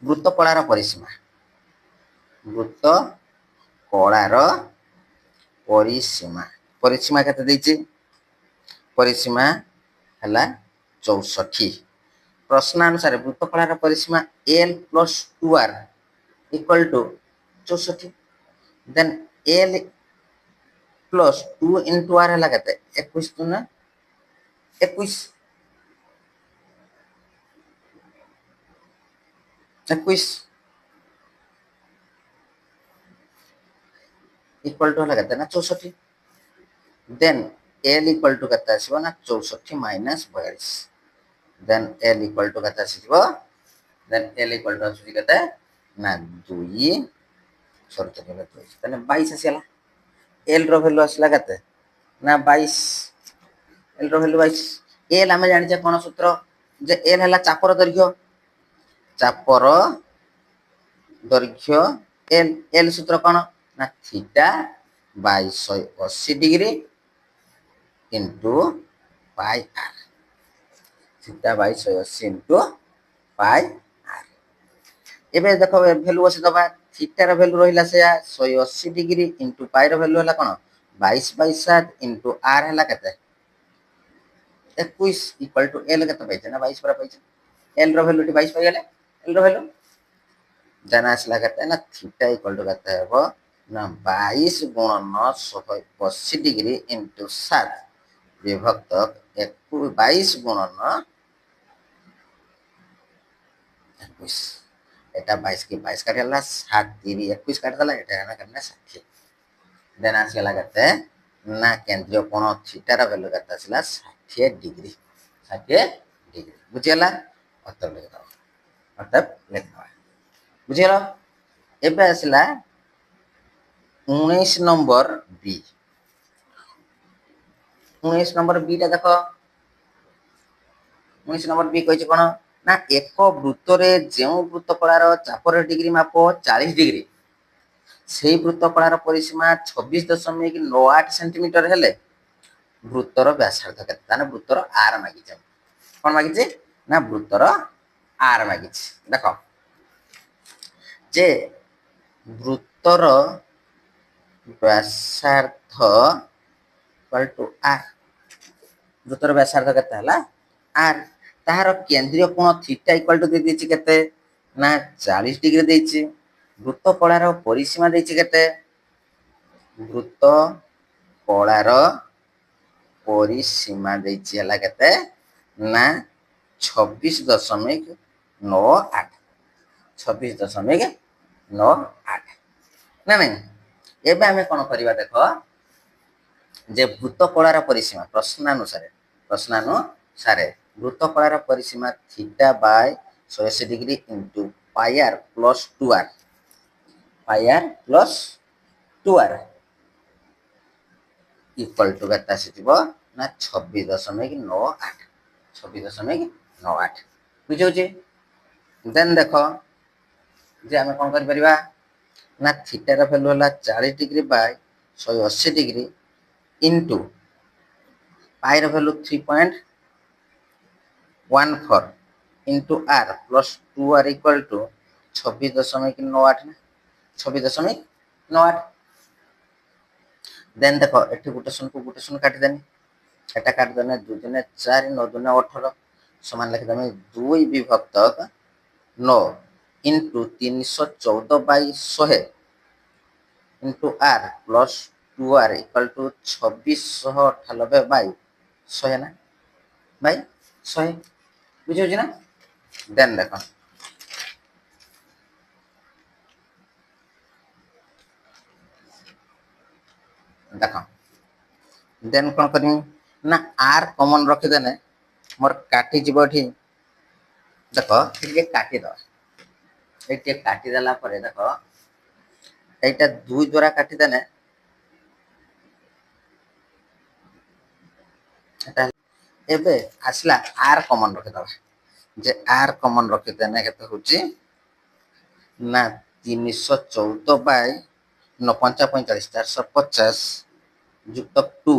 ବୃତ୍ତକଳାର ପରିସୀମା କେତେ ଦେଇଛି ପରିସୀମା ହେଲା 64 ପ୍ରଶ୍ନାନୁସାରେ ବୃତ୍ତକଳାର ପରିସୀମା l + 2r equal to 64 then l plus 2 into r ହେଲା କେତେ 21 ଦୁନା 21 equal to ହେଲା କେତେ ନା 64 then l equal to କେତେ ଆସିବ ନା 64 minus 42 then l equal to କେତେ ଆସିବ then l equal to ଆସୁଛି କେତେ ନା 2 ସରି ତାହେଲେ 22 ଆସିଲା l ର ଭ୍ୟାଲୁ ଆସିଲା କେତେ ନା 22 l ର ଭ୍ୟାଲୁ 22 l ଆମେ ଜାଣିଛେ কোন সূত্র যে l ହେଲା ଚାପର ଦୈର୍ଘ୍ୟ l সূত্র কোন না theta by 180 degree into pi r theta by 180 into pi r এবে দেখো ভ্যালু বসে দবা থিটা র ভ্যালু রহিলা সেয়া 180 ডিগ্রি ইনটু পাই র ভ্যালু হলা কোন 22/7 ইনটু r হলা কেতে 21 ইকুয়াল টু l কেতে পাইছে না 22 পরা পাইছে l র ভ্যালু 22 পাই গেলে l র ভ্যালু জানা আসলা কেতে না থিটা ইকুয়াল টু কেতে হবে না 22 গুণন 180 ডিগ্রি ইনটু 7 বিভক্ত 22 গুণন 21 এটা 22 কি 22 কাটি গেল 7 3 21 কাটি দিলা এটা না কেমনে 60 দেন আসলা কেতে না কেন্দ্রীয় কোণ থিটার ভ্যালু কেতে আসলা 60 ডিগ্রি বুঝিলা অতএব লিখবা বুঝিলা এবে আসলা 19 নম্বর বি 19 নম্বর বিটা দেখো 19 নম্বর বি কইছে কোন না এক বৃত্তরে যেউ বৃত্তকଳାର চাপর ডিগ্রি মাপ 40 ডিগ্রি সেই বৃত্তকଳାର ପରିସୀମା 26.98 সেন্টিমিটার হেলে বৃত্তর ব্যাসার্ধ কেতে মানে বৃত্তর আর মাগিছে কোন মাগিছে না বৃত্তর আর মাগিছে দেখো যে বৃত্তর ব্যাসার্ধ ইকুয়াল টু r বৃত্তর ব্যাসার্ধ কেতে হলা r তাহার কেন্দ্রীয় কোণ থিটা ইকুয়াল টু দিয়ে দিয়েছি কেতে না 40 ডিগ্রি ଦେଇଛି বৃত্তকଳାର ପରିସୀମା ଦେଇଛି କେତେ ବୃତ୍ତକଳାର ପରିସୀମା ଦେଇଛି ହେଲା କେତେ ନା 26.98 26.98 ନା ନାଇଁ। ଏବେ ଆମେ କ'ଣ କରିବା ଦେଖ ଯେ ବୃତ୍ତକଳାର ପରିସୀମା ପ୍ରଶ୍ନାନୁସାରେ ବୃତ୍ତକଳାର ପରିସୀମା theta by 180 degree into pi r plus 2r equal to କେତେ ଆସିଯିବ ନା 26.98 ବୁଝାଉଛି। ଦେନ୍ ଦେଖ ଯେ ଆମେ କ'ଣ କରିପାରିବା ନା থিଟାର ଭ୍ୟାଲୁ ହେଲା 40 ডিগ্রি ବାଇ 180 ডিগ্রি ইন্টু ପାଇର value 3.14 into r plus 2r equal to 26.98 then দেখো এটি গোটে শূন্য কাটিদেনি, এটা কাটিদেনে 2 দুনে 4 9 দুনে 18 সমান লিখিদেমি 2 বিভক্ত 9 into 314/100 into r plus 2r equal two 2698/100 না বাই 100 বুঝাଉଛି না। দেন দেখো দেন କ'ଣ କରିବି ନା r କମନ୍ ରଖିଦେଲେ ମୋର କାଟିଯିବ ଏଠି। ଦେଖ ଟିକେ କାଟିଦେବା, ଏଠି ଟିକେ କାଟିଦେଲା ପରେ ଦେଖ এইটা 2 ଦ୍ୱାରା କାଟିଦେଲେ এটা ଏବେ ଆସିଲା r କମନ୍ ରଖିଦେବା, ଯେ r କମନ୍ ରଖିଦେଲେ କେତେ ହେଉଛି ନା 314/450 ଯୁକ୍ତ 2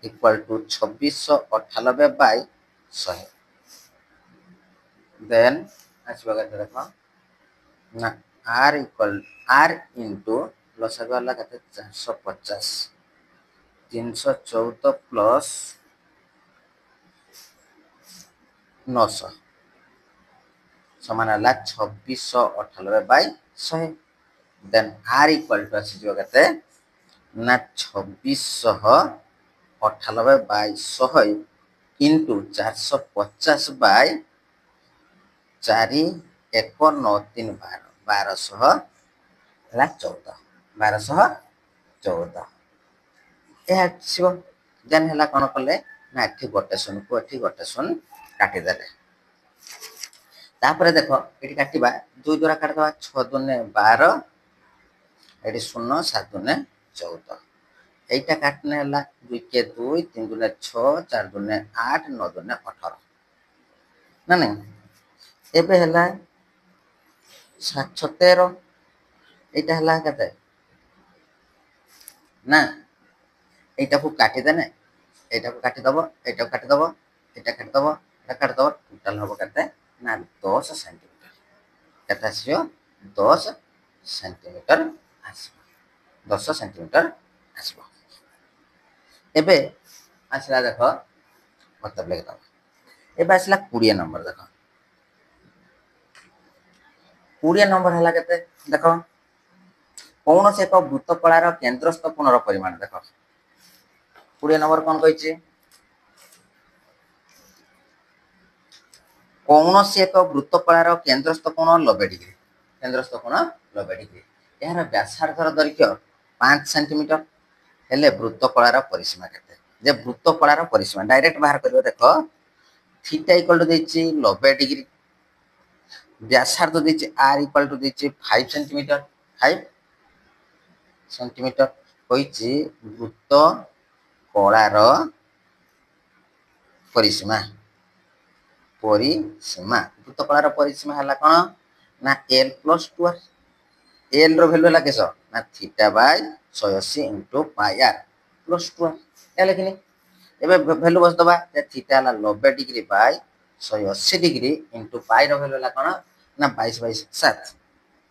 ଇକ୍ୱାଲ୍ ଟୁ 2698/100 ଦେନ୍ ଆସିବ କେତେ ଦେଖ ନା r ଇଣ୍ଟୁ ଲସାଗୁ ହେଲା କେତେ 450 314 ପ୍ଲସ୍ 900 ସମାନ ହେଲା 2698/100 ଦେନ୍ r ଇକ୍ୱାଲ୍ ଟୁ ଆସିଯିବ କେତେ ନା 2698/100 ଇଣ୍ଟୁ 450/4 1 9 3 1200 ହେଲା 1214 ଏହା ଆସିବ। ଦେନ୍ ହେଲା କ'ଣ କଲେ ନା ଏଠି ଗୋଟେ ଶୂନକୁ ଏଠି ଗୋଟେ ଶୂନ କାଟିଦେଲେ। ତାପରେ ଦେଖ ଏଠି କାଟିବା 2 ଦ୍ୱାରା କାଟିଦେବା 6 ଦୁନେ 12 ଏଠି 0 7 ଦୁନେ 14 এইটা কাটনে ହେଲା 2 কে 2 3 দুনে 6 4 দুনে 8 9 দুনে 18 না নাই। ଏବେ ହେଲା 713 এইটা ହେଲା କେତେ ନା এইটাକୁ କାଟିଦେନେ এইটাକୁ କାଟିଦେବ এইটাକୁ କାଟିଦେବ এটা କାଟିଦେବ এটা କାଟିଦେବ ଟୋଟାଲ ହେବ କେତେ ନା 10 ସେଣ୍ଟିମିଟର। କେତେ ଆସିବ 10 ସେଣ୍ଟିମିଟର ଆସିବ 10 ସେଣ୍ଟିମିଟର ଆସିବ। ଏବେ ଆସିଲା ଦେଖ ମତଲବ ଲେଖିଦେବ। ଏବେ ଆସିଲା 20 ନମ୍ବର ଦେଖ 20 ନମ୍ବର ହେଲା କେତେ ଦେଖ କୌଣସି ଏକ ବୃତ୍ତକଳାର କେନ୍ଦ୍ରସ୍ଥ କୋଣର ପରିମାଣ ଦେଖ 20 ନମ୍ବର କ'ଣ କହିଛି କୌଣସି ଏକ ବୃତ୍ତକଳାର କେନ୍ଦ୍ରସ୍ଥ କୋଣ 90 ଡିଗ୍ରୀ ଏହାର ବ୍ୟାସାର୍ଦ୍ଧର ଦୈର୍ଘ୍ୟ 5 ସେଣ୍ଟିମିଟର ହେଲେ ବୃତ୍ତକଳାର ପରିସୀମା କେତେ। ଯେ ବୃତ୍ତକଳାର ପରିସୀମା ଡାଇରେକ୍ଟ ବାହାର କରିବ ଦେଖ থিটা ইকুয়াল টু ଦେଇଛି 90 ডিগ্রি, ବ୍ୟାସାର୍ଦ୍ଧ ଦେଇଛି r ଇକୁଆଲ ଟୁ ଦେଇଛି 5 ସେଣ୍ଟିମିଟର କହିଛି ବୃତ୍ତକଳାର ପରିସୀମା ବୃତ୍ତକଳାର ପରିସୀମା ହେଲା କ'ଣ ନା l ପ୍ଲସ୍ 2r। l ର ଭ୍ୟାଲୁ ହେଲା କେଶ ନା theta Bai 180 into pi r plus 2r ଏହା ଲେଖିଲି। ଏବେ ଭ୍ୟାଲୁ ବସିଦେବା ଯେ থিটা ହେଲା 90 ডিগ্রি ବାଇ 180 ডিগ্রি ইন্টু পাই ର ভ্যালু ହେଲା କ'ଣ ନା 22/7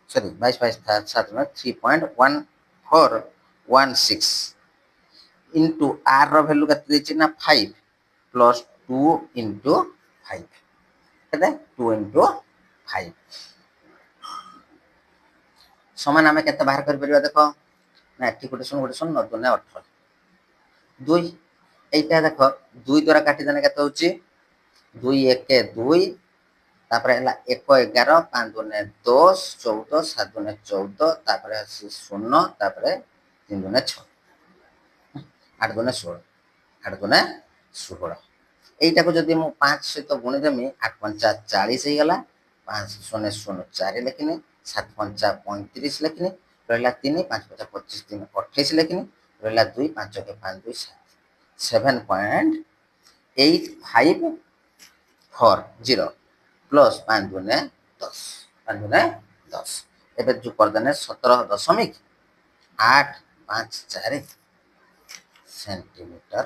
3.1416 ইন্টু r ର ভ্যালু କେତେ ଦେଇଛି ନା 5 ପ୍ଲସ୍ 2 ଇଣ୍ଟୁ 5 କେତେ 2 ଇଣ୍ଟୁ 5 ସମାନ ଆମେ କେତେ ବାହାର କରିପାରିବା ଦେଖ ନା ଏଠି ଗୋଟେ ଶୂନ 9 ଦୁନେ 18 2 এইটা দেখো 2 দ্ୱାରା কাটিদেলে কেতে হচ্ছে 2 1 2 तापर है 1 11 5 दूने 10 14 7 दूने 14 तापर 0 तापर 3 दूने 6 8 दूने 16 8 दूने 16 এইটা को जदि मु 5 सहित गुणी देमी 8 पंचा 40 हो गला 5 0 0 4 लेखिनी 7 पंचा 35 लेखिनी रहला 3 5 पंचा 25 3 28 लेखिनी रहला 2 5 के 5 2 7.854 प्लस 5 दूने 10 5 दूने 10 एबे जो कर देने 17.854 सेंटीमीटर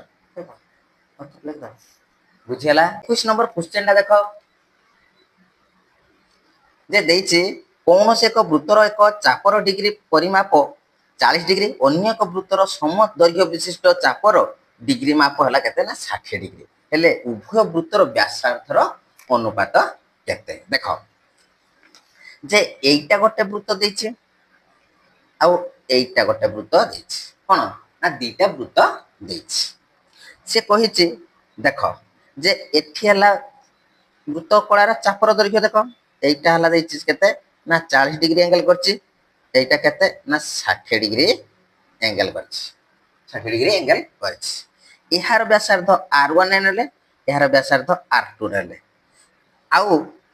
बुझिला 21 नंबर क्वेश्चन टा देखो जे देइछि कौनसी एक वृत्तर एक चापर डिग्री परिमाप 40 डिग्री अन्य एक वृत्तर सम दैर्घ्य विशिष्ट चापर डिग्री माप हला केते ना 60 डिग्री हेले उभय वृत्तर व्यासार्थर अनुपात केते देखो जे एइटा गोटे वृत्त देइछि आ एइटा गोटे वृत्त देइछि कोन ना दीटा वृत्त देइछि से कहिछि देखो जे एठी हला वृत्त कଳାର ଚାପର ଦୈର୍ଘ୍ୟ ଦେଖ এইটা हला ଦେଇଛି କେତେ ନା 40 डिग्री एंगल करछि এইটা କେତେ ନା 60 डिग्री एंगल करछि 60 डिग्री एंगल करछि एहार व्यासार्ध r1 नेले एहार व्यासार्ध r2 नेले आउ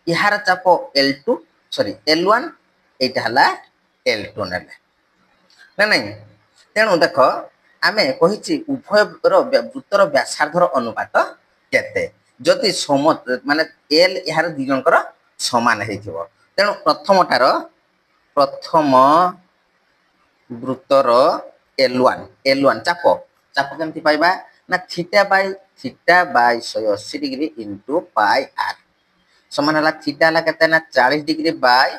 एहार चाप l2 सॉरी l1 এইটা हला l2 नेले ना नहीं तेणु देख आमे कहिछि उभयर वृत्तर व्यासार्धर अनुपात केते जदि सम माने एल यार दि जनकर समान हेथिबो तेणु प्रथम वृत्तर l1 चाप चाप केमति पाइबा ना theta by 180 degree into pi R समान हला थीटा हला केते ना 40 degree by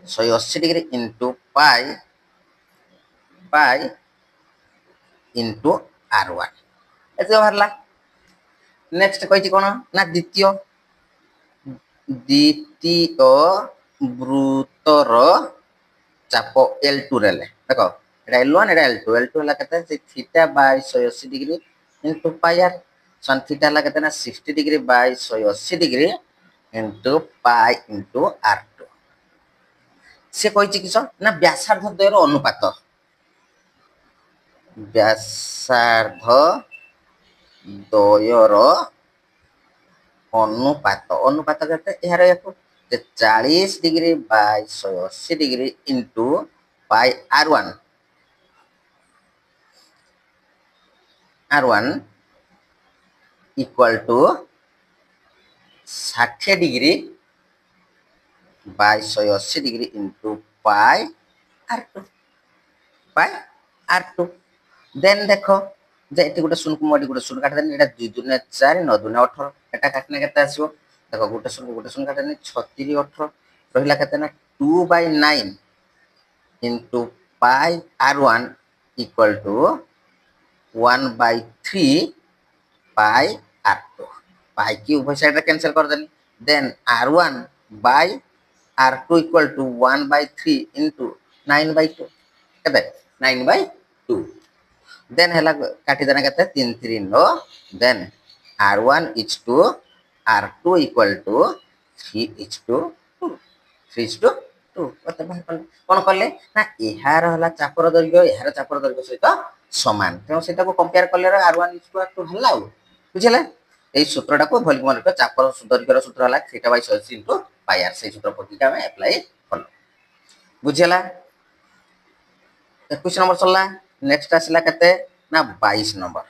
180 degree into pi into r1 एते बाहरला नेक्स्ट कहिछि कोन ना द्वितीय वृत्तर चाप l2 रेले देखो एटा l1 एटा l2 हला केते से theta by 180 degree into pi R सन थीटा हला केते ना 60 degree by 180 degree into pi into r2 से कहिछि किस ना व्यासार्ध द्वयर अनुपात व्यासार्ध द्वयर अनुपात केते एहार याको 40 degree by 180 degree into pi r1 equal to 60 degree by 180 degree into pi r2 then देखो जे एटी गोटे शून्य को मोडी गोटे शून्य काट देनी एटा 2 दुने 4 9 दुने 18 एटा काटने केते आसीबो देखो गोटे शून्य काट देनी 36 18 रहिला केते ना 2/9 into pi r1 equal to 1/3 pi r2 pi की उभय साइड कैंसिल कर देनी then r1 by r2 equal to 1/3 into 9/2 केते 9/2 देन हला काटी देना केते 3 3 9 then r1 is to r2 equal to 3 is to 2 3 is to 2 ओते बाहर कोन करले ना एहार हला चापर दৈর্ঘ্য एहार चापर दৈর্ঘ্য सहित समान तेनो सेटा को कंपेयर करले r1 इज टू r2 हला बुझिले এই সূত্রটা को ভলিউম মনে চাপর দৈর্ঘ্যর সূত্র হলা থিটা বাই 180 ইনটু পাই আর সেই সূত্র পদ্ধতি আমি अप्लाई করলো বুঝিলা 21 नंबर चलला नेक्स्ट आसला केते ना 22 नंबर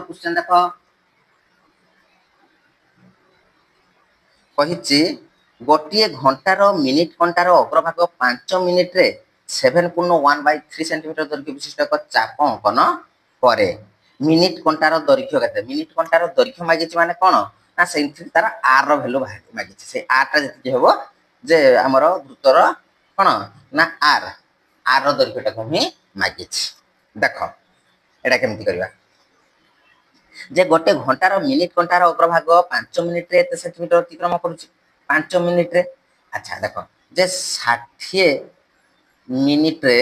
क्वेश्चन देखो कहिछि गोटिए घंटार मिनिट घंटार अग्रभाग 5 मिनिट रे 7.1/3 सेंटीमीटर दैर्घ्य विशिष्ट एक चाप अंकन करे मिनिट घंटार दैर्घ्य केते मिनिट घंटार दैर्घ्य मागिछि माने कोन ना सेंथि तार r रो वैल्यू मागिछि से r टा जति हेबो जे हमर वृत्तर कोन ना r रो दैर्घ्यटा को ही मागिछि देखो एटा केमति करबा जे गोटे घंटार मिनिट घंटार अग्रभाग 5 मिनिट रे एते सेंटीमीटर अतिक्रम करूछि 5 मिनिट रे अच्छा देखो जे 60 मिनिट रे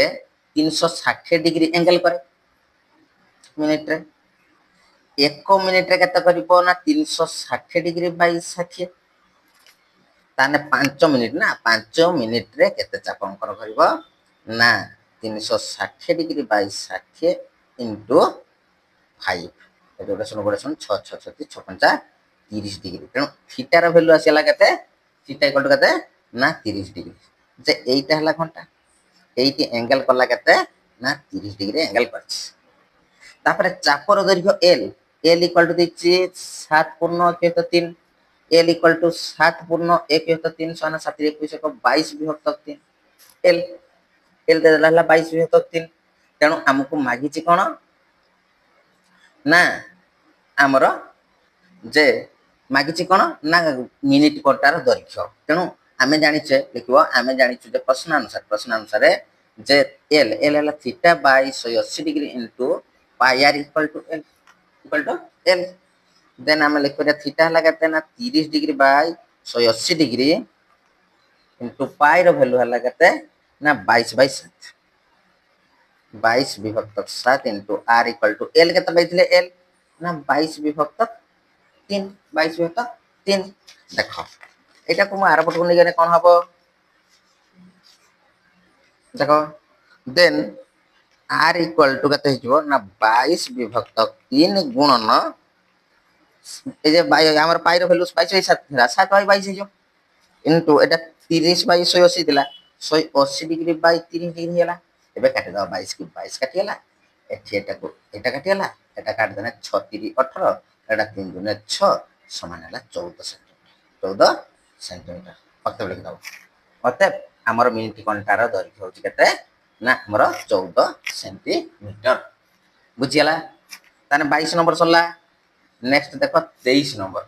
360 डिग्री एंगल करे मिनिट रे 1 मिनिट रे केते करिवो ना 360 डिग्री बाई 60 ताने 5 मिनिट ना 5 मिनिट रे केते चाप अंकन करिवो ना 360 डिग्री बाई 60 इनटू 5 एटा सुन गोटे सुन 6 6 6 6 5 30 डिग्री तेणु थीटा रो वैल्यू आसीला केते थीटा इक्वल टू केते ना 30 डिग्री जे एटा हला घंटा एटी एंगल कला केते ना 30 डिग्री एंगल करछ तापरे चापर दैर्घ्य एल एल इक्वल टू दिछि 7 पूर्ण 3 एल इक्वल टू 7 पूर्ण 1/3 समान 7 21 22 विभक्त 3 एल एल दे देला 22 विभक्त 3 तेणु हमकु मागिछि कोन ना हमर जे मागिछि कोन ना मिनिट कटार दैर्घ्य तेणु आमे जानिछे लिखिबो आमे जानिछु जे प्रश्न अनुसार जे एल एल हला theta by 180 degree into pi are equal to L then आमे लिखिबो थीटा हला केते ना 30 degree by 180 degree into pi रो वैल्यू हला केते ना 22 बाय 7 22 विभक्त 7 into r equal to L केते पाइथिले एल ना 22 विभक्त 3 22 विभक्त 3 देखो एटा को आर पट को नै गने कोन हबो देखो देन आर इक्वल टू केते हिजबो ना 22 विभक्त 3 गुणन ए जे हमर पाई रो वैल्यू 22 बाय 7 थिला 7 बाय 22 हिजो इनटू एटा 30 बाय 180 थिला 180 डिग्री बाय 30 डिग्री हला एबे काटि दो 22 की 22 काटि हला एठी एटा काटि हला एटा काट देना 6 3 18 एटा 3 गुने 6 समान हला 14 सेंटीमीटर 14 सेंटीमीटर पक्का लिख दो अतः हमर मिनिट घंटार दैर्घ्य होची केते ना हमर 14 सेंटीमीटर बुझियला ताने 22 नंबर सरला नेक्स्ट देखो 23 नंबर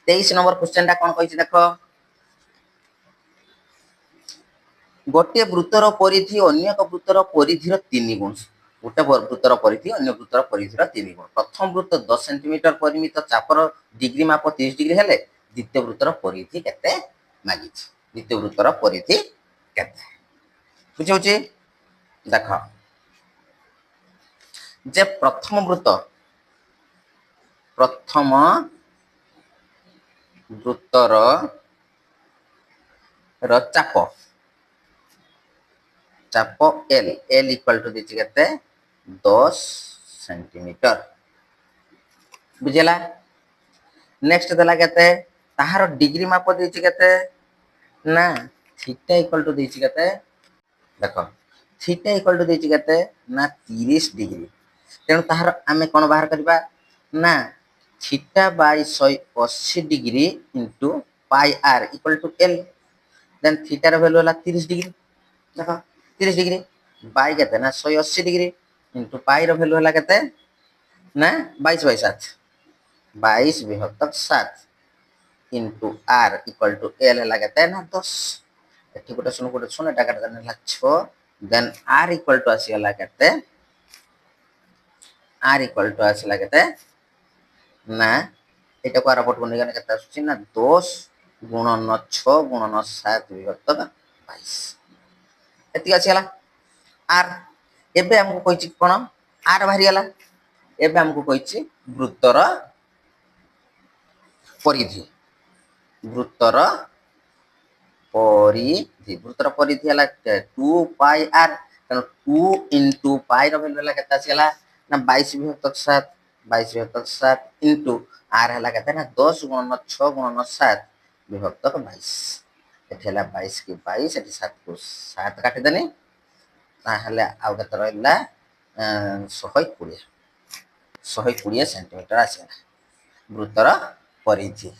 23 नंबर क्वेश्चन टा कोन कहिछि देखो गोटे वृत्तर परिधि अन्य एक वृत्तर परिधिर 3 गुण गोटे वृत्तर परिधि अन्य वृत्तर परिधिर 3 गुण प्रथम वृत्त 10 सेंटीमीटर परिमित चापर डिग्री माप 30 डिग्री हेले द्वितीय वृत्तर परिधि केते मागिछि द्वितीय वृत्तर परिधि केते बुझौछि देखो जे प्रथम वृत्तर र चाप एल एल इक्वल टू दिछि केते 10 सेंटीमीटर बुझिला नेक्स्ट देला केते ताहार डिग्री माप दिछि केते ना थीटा इक्वल टू दिछि केते देखो थीटा इक्वल टू दिछि केते ना 30 डिग्री तेणु ताहार आमे कोन बाहर करबा ना theta by 180 degree into pi are equal to L then theta रो वैल्यू हला 30 डिग्री देखो 30 डिग्री बाय केते ना 180 डिग्री इनटू पाई रो वैल्यू हला केते ना 22 बाय 7 22 विभक्त 7 into r equal to L हला केते ना 10 एठी गोटे सुन एटा काट देना 6 देन आर इक्वल टू आसी हला केते आर इक्वल टू आसीला केते ना एटा को आर पट को निगने केते आसुची ना 10 गुणन 6 गुणन 7 विभक्त 22 एति आसी हला आर एबे हमको कहिछि कोन आर बाहरी हला एबे हमको कहिछि वृत्तर परिधि हला 2 पाई आर तेणु 2 इनटू पाई रो वैल्यू हला केते आसी हला ना 22 विभक्त 7 इनटू आर हला केते ना 10 गुणन 6 गुणन 7 विभक्त 22 एठी हला 22 की 22 एठी 7 को 7 काटि देनी ताहले आउ केते रहला 120 सेंटीमीटर आसीला वृत्तर परिधि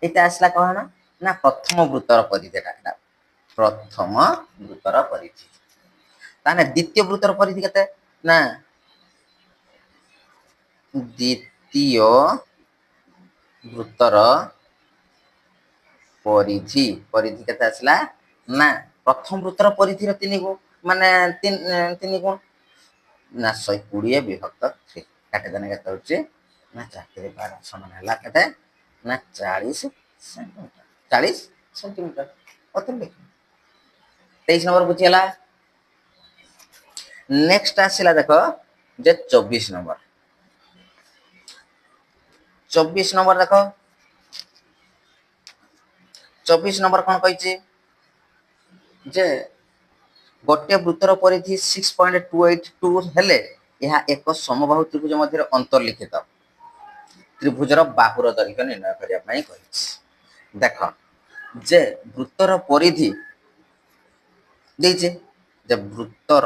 एटा आसला कहना ना प्रथम वृत्तर परिधि एटा प्रथम वृत्तर परिधि ताने द्वितीय वृत्तर परिधि केते ना द्वितीय वृत्तर परिधि केते आसला ना प्रथम वृत्तर परिधि रो 3 गुण माने 3 गुण ना 120 विभक्त 3 काटे देने केते होची ना 4 12 समान हला केते ना 40 सेंटीमीटर ओते लिख 23 नंबर बुझियला नेक्स्ट आसीला देखो जे 24 नंबर 24 नंबर देख 24 नंबर कौन कही जे गोटे वृत्तर परिधि 6.282 हेले यह एक समबाहु त्रिभुज मध्य अंतर्लिखित त्रिभुजर बाहुर दैर्घ्य निर्णय करने देख जे वृत्तर परिधि देजे जे वृत्तर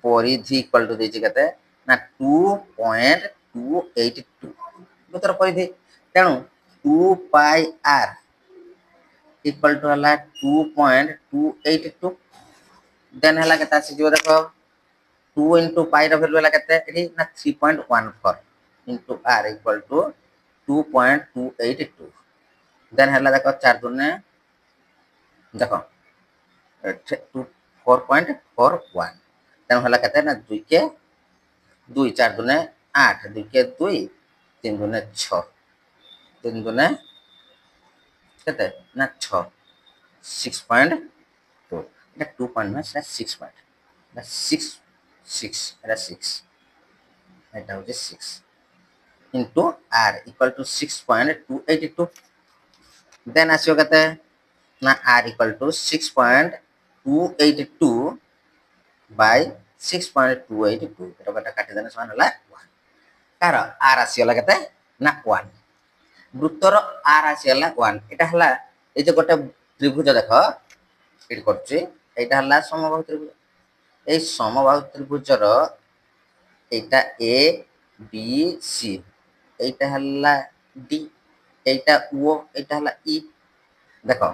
परिधि इक्वल टू देछि केते ना 2.282 वृत्तर परिधि तेणु 2 पाई आर इक्वल टू हला 2.282 देन हला केते आसी जो देखो 2 into पाई र वैल्यू हला केते एठी ना 3.14 into r equal to 2.282 then हला देखो 4 दुने देखो 4.41 तेणु हला केते ना 2 के 2 4 दुने 8 2 के 2 3 दुने 6 3 दुने केते ना 6 6.2 এটা 2 পয়েন্ট না সেটা 6 পয়েন্ট এটা 6 6 এটা 6 এটা হচ্ছে 6 ইনটু r ইকুয়াল টু 6.282 দেন আসিও কেতে না r ইকুয়াল টু 6.282 বাই 6.282 এটা কটা কাটি দেনে সমান হলা 1 कार r আসিওলা কেতে না 1 বৃত্তর r আসিওলা 1 এটা হলা এই যে গোটে ত্রিভুজ দেখো এটি করছি এইটা হলা সমবাহু ত্রিভুজ এই সমবাহু ত্রিভুজর এইটা এ বি সি এইটা হলা ডি এইটা ও এইটা হলা ই দেখো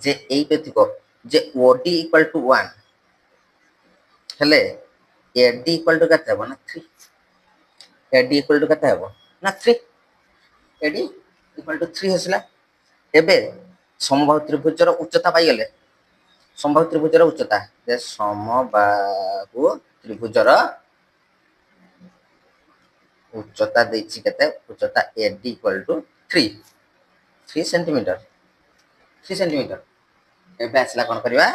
যে এই ব্যতীত যে ওডি ইকুয়াল টু 1 হেলে এডি ইকুয়াল টু কেতে হবো না 3 এডি ইকুয়াল টু কেতে হবো না 3 এডি ইকুয়াল টু 3 হসিলা এবে সমবাহু ত্রিভুজর উচ্চতা পাইগলে समबाहु त्रिभुजर उच्चता जे समबाहु त्रिभुजर उच्चता देछि केते उच्चता AD equal to 3 centimetre 3 centimetre एबे आसला कोन करबा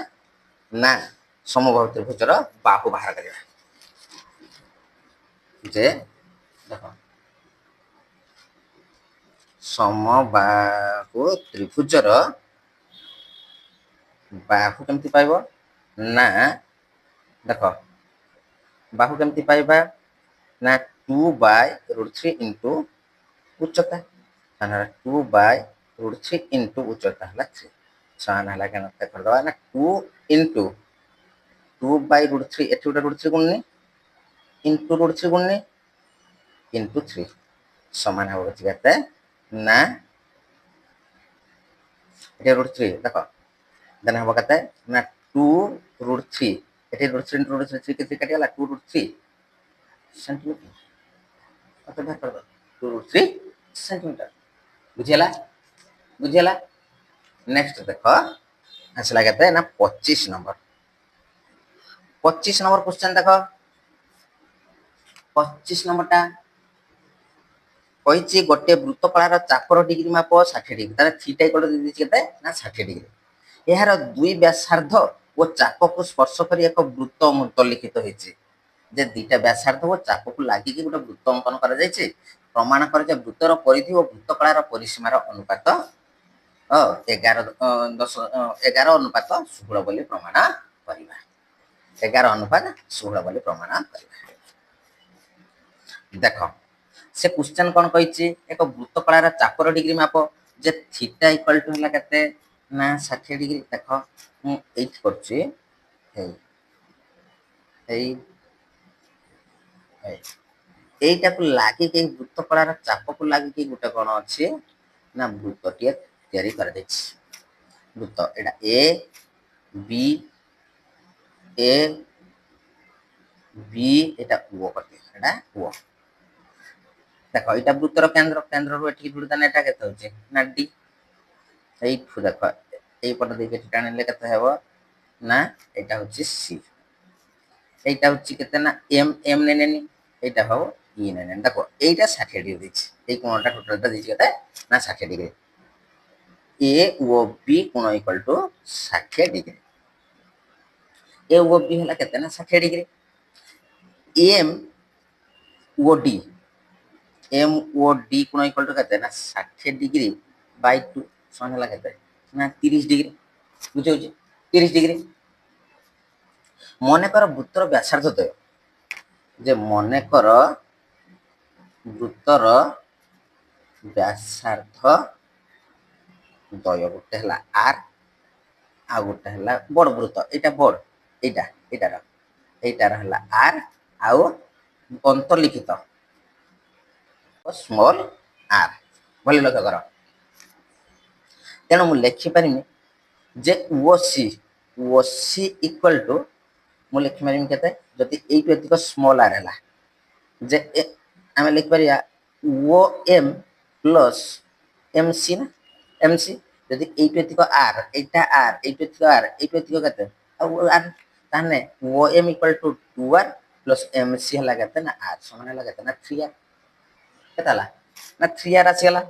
ना समबाहु त्रिभुजर बाहु बाहर करबा जे देखो समबाहु त्रिभुजर बाहु केमती पाइबो ना देखो बाहु केमती पाइबा ना 2/√3 इनटू उच्चता ना 2/√3 इनटू उच्चता हला 3 समान हला केन कर दवा ना 2 इनटू 2/√3 एठी उटा √3 गुणनी इनटू √3 गुणनी इनटू 3 समान हो केते ना एठी √3 देखो देन हम कहते हैं ना 2√3 एटी √3 3 के 3 काटियाला 2√3 सेंटीमीटर अतः बात कर 2√3 सेंटीमीटर बुझियला नेक्स्ट देखो आसला कहते हैं ना 25 नंबर क्वेश्चन देखो 25 नंबरटा कहिछि गोटे वृत्तकलार चापर डिग्री माप 60 डिग्री तारे थीटा इक्वल टू दिछि केते ना 60 डिग्री यार दुई व्यासार्ध और चाप को स्पर्श कर एक वृत्त अंतर्लिखित होइछि जे दुईटा व्यासार्ध और चाप को लागि कि गोटे वृत्त अंकन करा जायछि प्रमाण कर जे वृत्तर परिधि और वृत्तकलार परिसीमार अनुपात 11 अनुपात 16 बोली प्रमाण करिबा 11 अनुपात 16 बोली प्रमाण करिबा देखो से क्वेश्चन कोन कहिछि एक वृत्तकलार चापर डिग्री माप जे थीटा इक्वल टू हला केते ना 60 डिग्री देखो मु 8 करछि এইটা को लागि के वृत्तकलार चाप को लागि के गुटे कोन अछि ना वृत्तटिए तयारी कर दैछि वृत्त एटा ए बी एटा ओ करते एटा ओ देखो एटा वृत्तर केंद्र रो एठी दुर्दान एटा केते होछि ना डी এই দেখো এই পট দিকে টানলে কত হবে না এটা হচ্ছে সি এইটা হচ্ছে কত না এম এম নেনেনি এটা হবে ই নেনেন দেখো এইটা 60 ডিগ্রি দিছি এই কোণটা টোটালটা দিছি কত না 60 ডিগ্রি এ ও বি কোণ equal to 60 degree A O B হলা কত না 60 degree M O D M O D कोण इक्वल टू केते ना 60 डिग्री बाय 2 समान हला केते ना 30 डिग्री बुझे 30 डिग्री मने कर वृत्तर व्यासार्ध दय जे मने कर वृत्तर व्यासार्ध दय गोटे हला आर आ गोटे हला बड़ वृत्त एटा बड़ एटा एटार एटार हला आर आउ अंतर्लिखित स्मॉल आर भले लक्ष्य कर तेणु मुझे लिखिपारि जे ओ सी इक्वल टू मुझे लिखिपारि के जदि ये अधिक स्मॉल आर है जे आम लिखिपर O M plus M C ना एम सी जदि ये अधिक आर एटा आर ये अधिक आर ये अधिक के आर ताने O M equal to 2r plus M C है के ना आर समान है के ना 3r के ना 3r आसीगला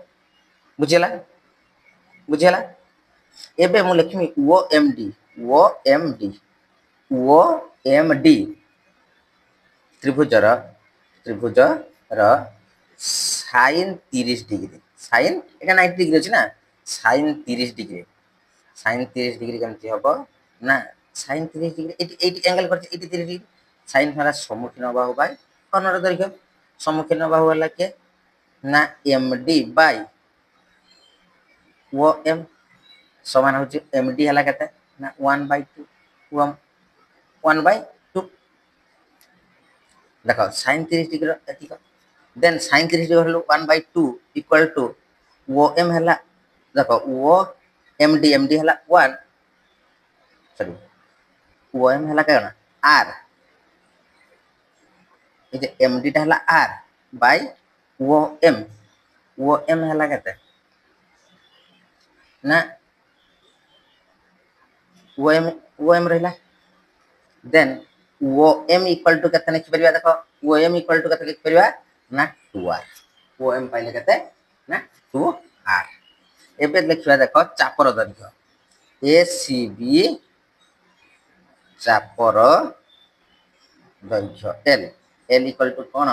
बुझीला बुझीला एबे मु लिखिमी O M D O M D O M D त्रिभुजर साइन 30 डिग्री साइन एटा 90 डिग्री अछि ना साइन 30 डिग्री केमति हबो ना साइन 30 डिग्री एटी एंगल करछि 30 डिग्री साइन हला सम्मुखीन बाहु बाय कर्णर दैर्घ्य सम्मुखीन बाहु हला के ना M D by O M समान होछि एम डी हला केते ना 1/2 1/2 देखो साइन 30 डिग्री एतिक देन साइन 30 डिग्री हलो 1/2 इक्वल टू ओ एम हला देखो ओ एम डी हला 1 सॉरी ओ एम हला केना आर इजे एम डी टा हला आर बाय ओ एम हला केते ना ओ एम रहला then O M equal to केते लिखि परिबा देखो ओ एम इक्वल टू केते लिखि परिबा ना 2r ओ एम पाइले केते ना 2r एबे लिखिबा देखो चापर दैर्घ्य ए सी बी चापर दैर्घ्य एल एल इक्वल टू कोन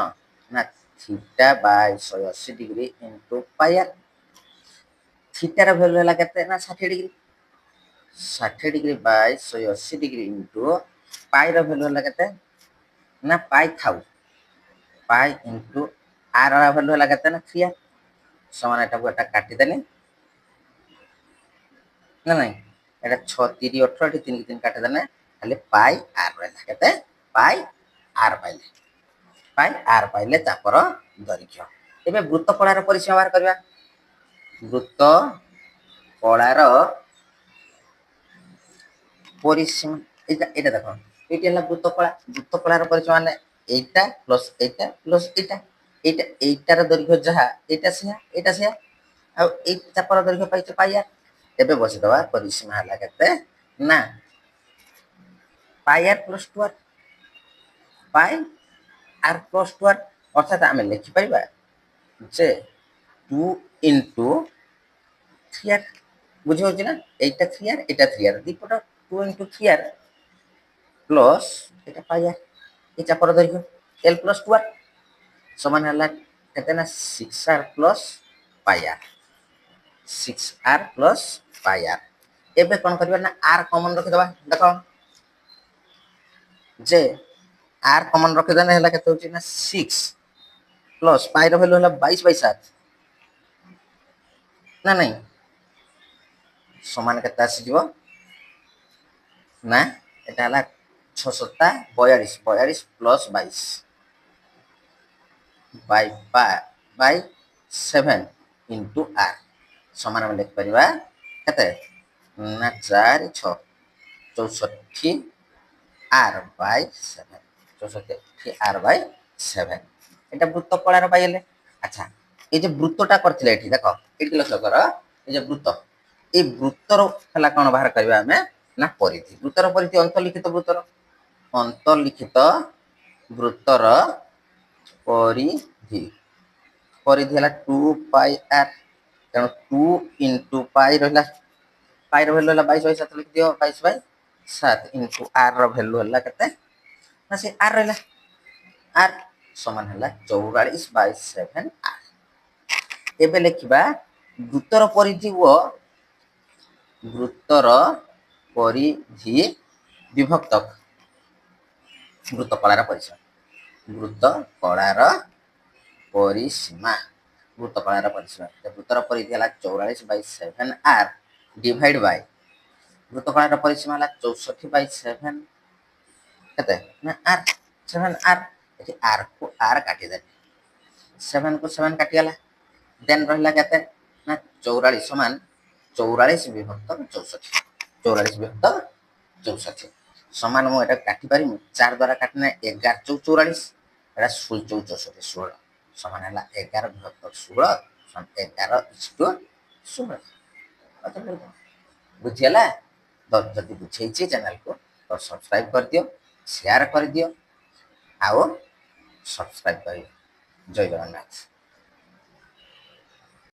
ना theta by 180 degree into pi r theta र वैल्यू हला केते ना 60 degree 60 degree by 180 degree into pi र वैल्यू हला केते ना पाई थाउ पाई इनटू आर र वैल्यू हला केते ना 3r समान एटा को एटा काटी देले ना नहीं एटा 6 3 18 एटी 3 3 काटी देले खाली पाई आर रहला केते पाई आर पाइले चापर दैर्घ्य एबे वृत्त कଳାର परिसीमा बाहर करबा वृत्त कଳାର परिसीमा एटा देखो एटी हला वृत्त कଳାର परिसीमा माने एटा प्लस एटा एटार दैर्घ्य जहा एटा से आ ए चापर दैर्घ्य पाइछ पाई आर एबे बसी दवा परिसीमा हला केते ना pi r plus 2r pi r plus 2r अर्थात आमे लिखि परिबा जे 2 into 3r बुझि होछि ना एटा 3r दीपट 2 into 3r प्लस एटा पाई आर ए चापर दैर्घ्य l plus 2r समान हला केते ना 6r plus pi r 6r plus pi r एबे कोन करबा ना r कॉमन रखि दबा देखो जे r कॉमन रखि देने हला केते होछि ना 6 प्लस पाई र वैल्यू हला 22/7 ना नहीं समान केते आसी जीवो ना एटा हला 6 7 42 प्लस 22 बाय 7 into r समान हम लिख परिबा केते ना 4 6 64 r by 7 64 r by 7 এটা বৃত্ত কଳାর পাইলে আচ্ছা এই যে বৃত্তটা করছিলে এটি দেখো এটি লক্ষ্য কর এই যে বৃত্ত এই বৃত্তর হলা কোন বাহার করিবা আমি না পরিধি বৃত্তর পরিধি অন্তর্লিখিত বৃত্তর परिधि परिधि हला 2 पाई r तेणु 2 into पाई रहला पाई र वैल्यू हला 22/7 लिख दियो 22/7 into r र वैल्यू हला केते ना से r रहला r ସମାନ ହେଲା 44/7r। ଏବେ ଲେଖିବା ବୃତ୍ତର ପରିଧି ଓ ବୃତ୍ତର ପରିଧି ବିଭକ୍ତ ବୃତ୍ତକଳାର ପରିସୀମା। ବୃତ୍ତକଳାର ପରିସୀମା ବୃତ୍ତକଳାର ପରିସୀମା ବୃତ୍ତର ପରିଧି ହେଲା 44/7r ଡିଭାଇଡ୍ ବାଇ ବୃତ୍ତକଳାର ପରିସୀମା ହେଲା 64/7 କେତେ ନା r 7r। ଏଠି r କୁ r କାଟିଦେବେ 7 କୁ 7 କାଟିଗଲା ଦେନ୍ ରହିଲା କେତେ ନା 44 ସମାନ 44 ବିଭକ୍ତ 64 44 ବିଭକ୍ତ 64 ସମାନ ମୁଁ ଏଟା କାଟି ପାରିବି 4 ଦ୍ୱାରା କାଟିଲେ 11 ଚଉ 44 ଏଟା 16 ଚଉ 64 16 ସମାନ ହେଲା 11 ବିଭକ୍ତ 16 11/16 ବୁଝିହେଲା ତ ଯଦି ବୁଝେଇଛି ଚ୍ୟାନେଲକୁ ତ ସବସ୍କ୍ରାଇବ କରିଦିଅ ସେୟାର କରିଦିଅ ଆଉ ସବସ୍କ୍ରାଇବ କରିବ। ଜୟ ଜଗନ୍ନାଥ।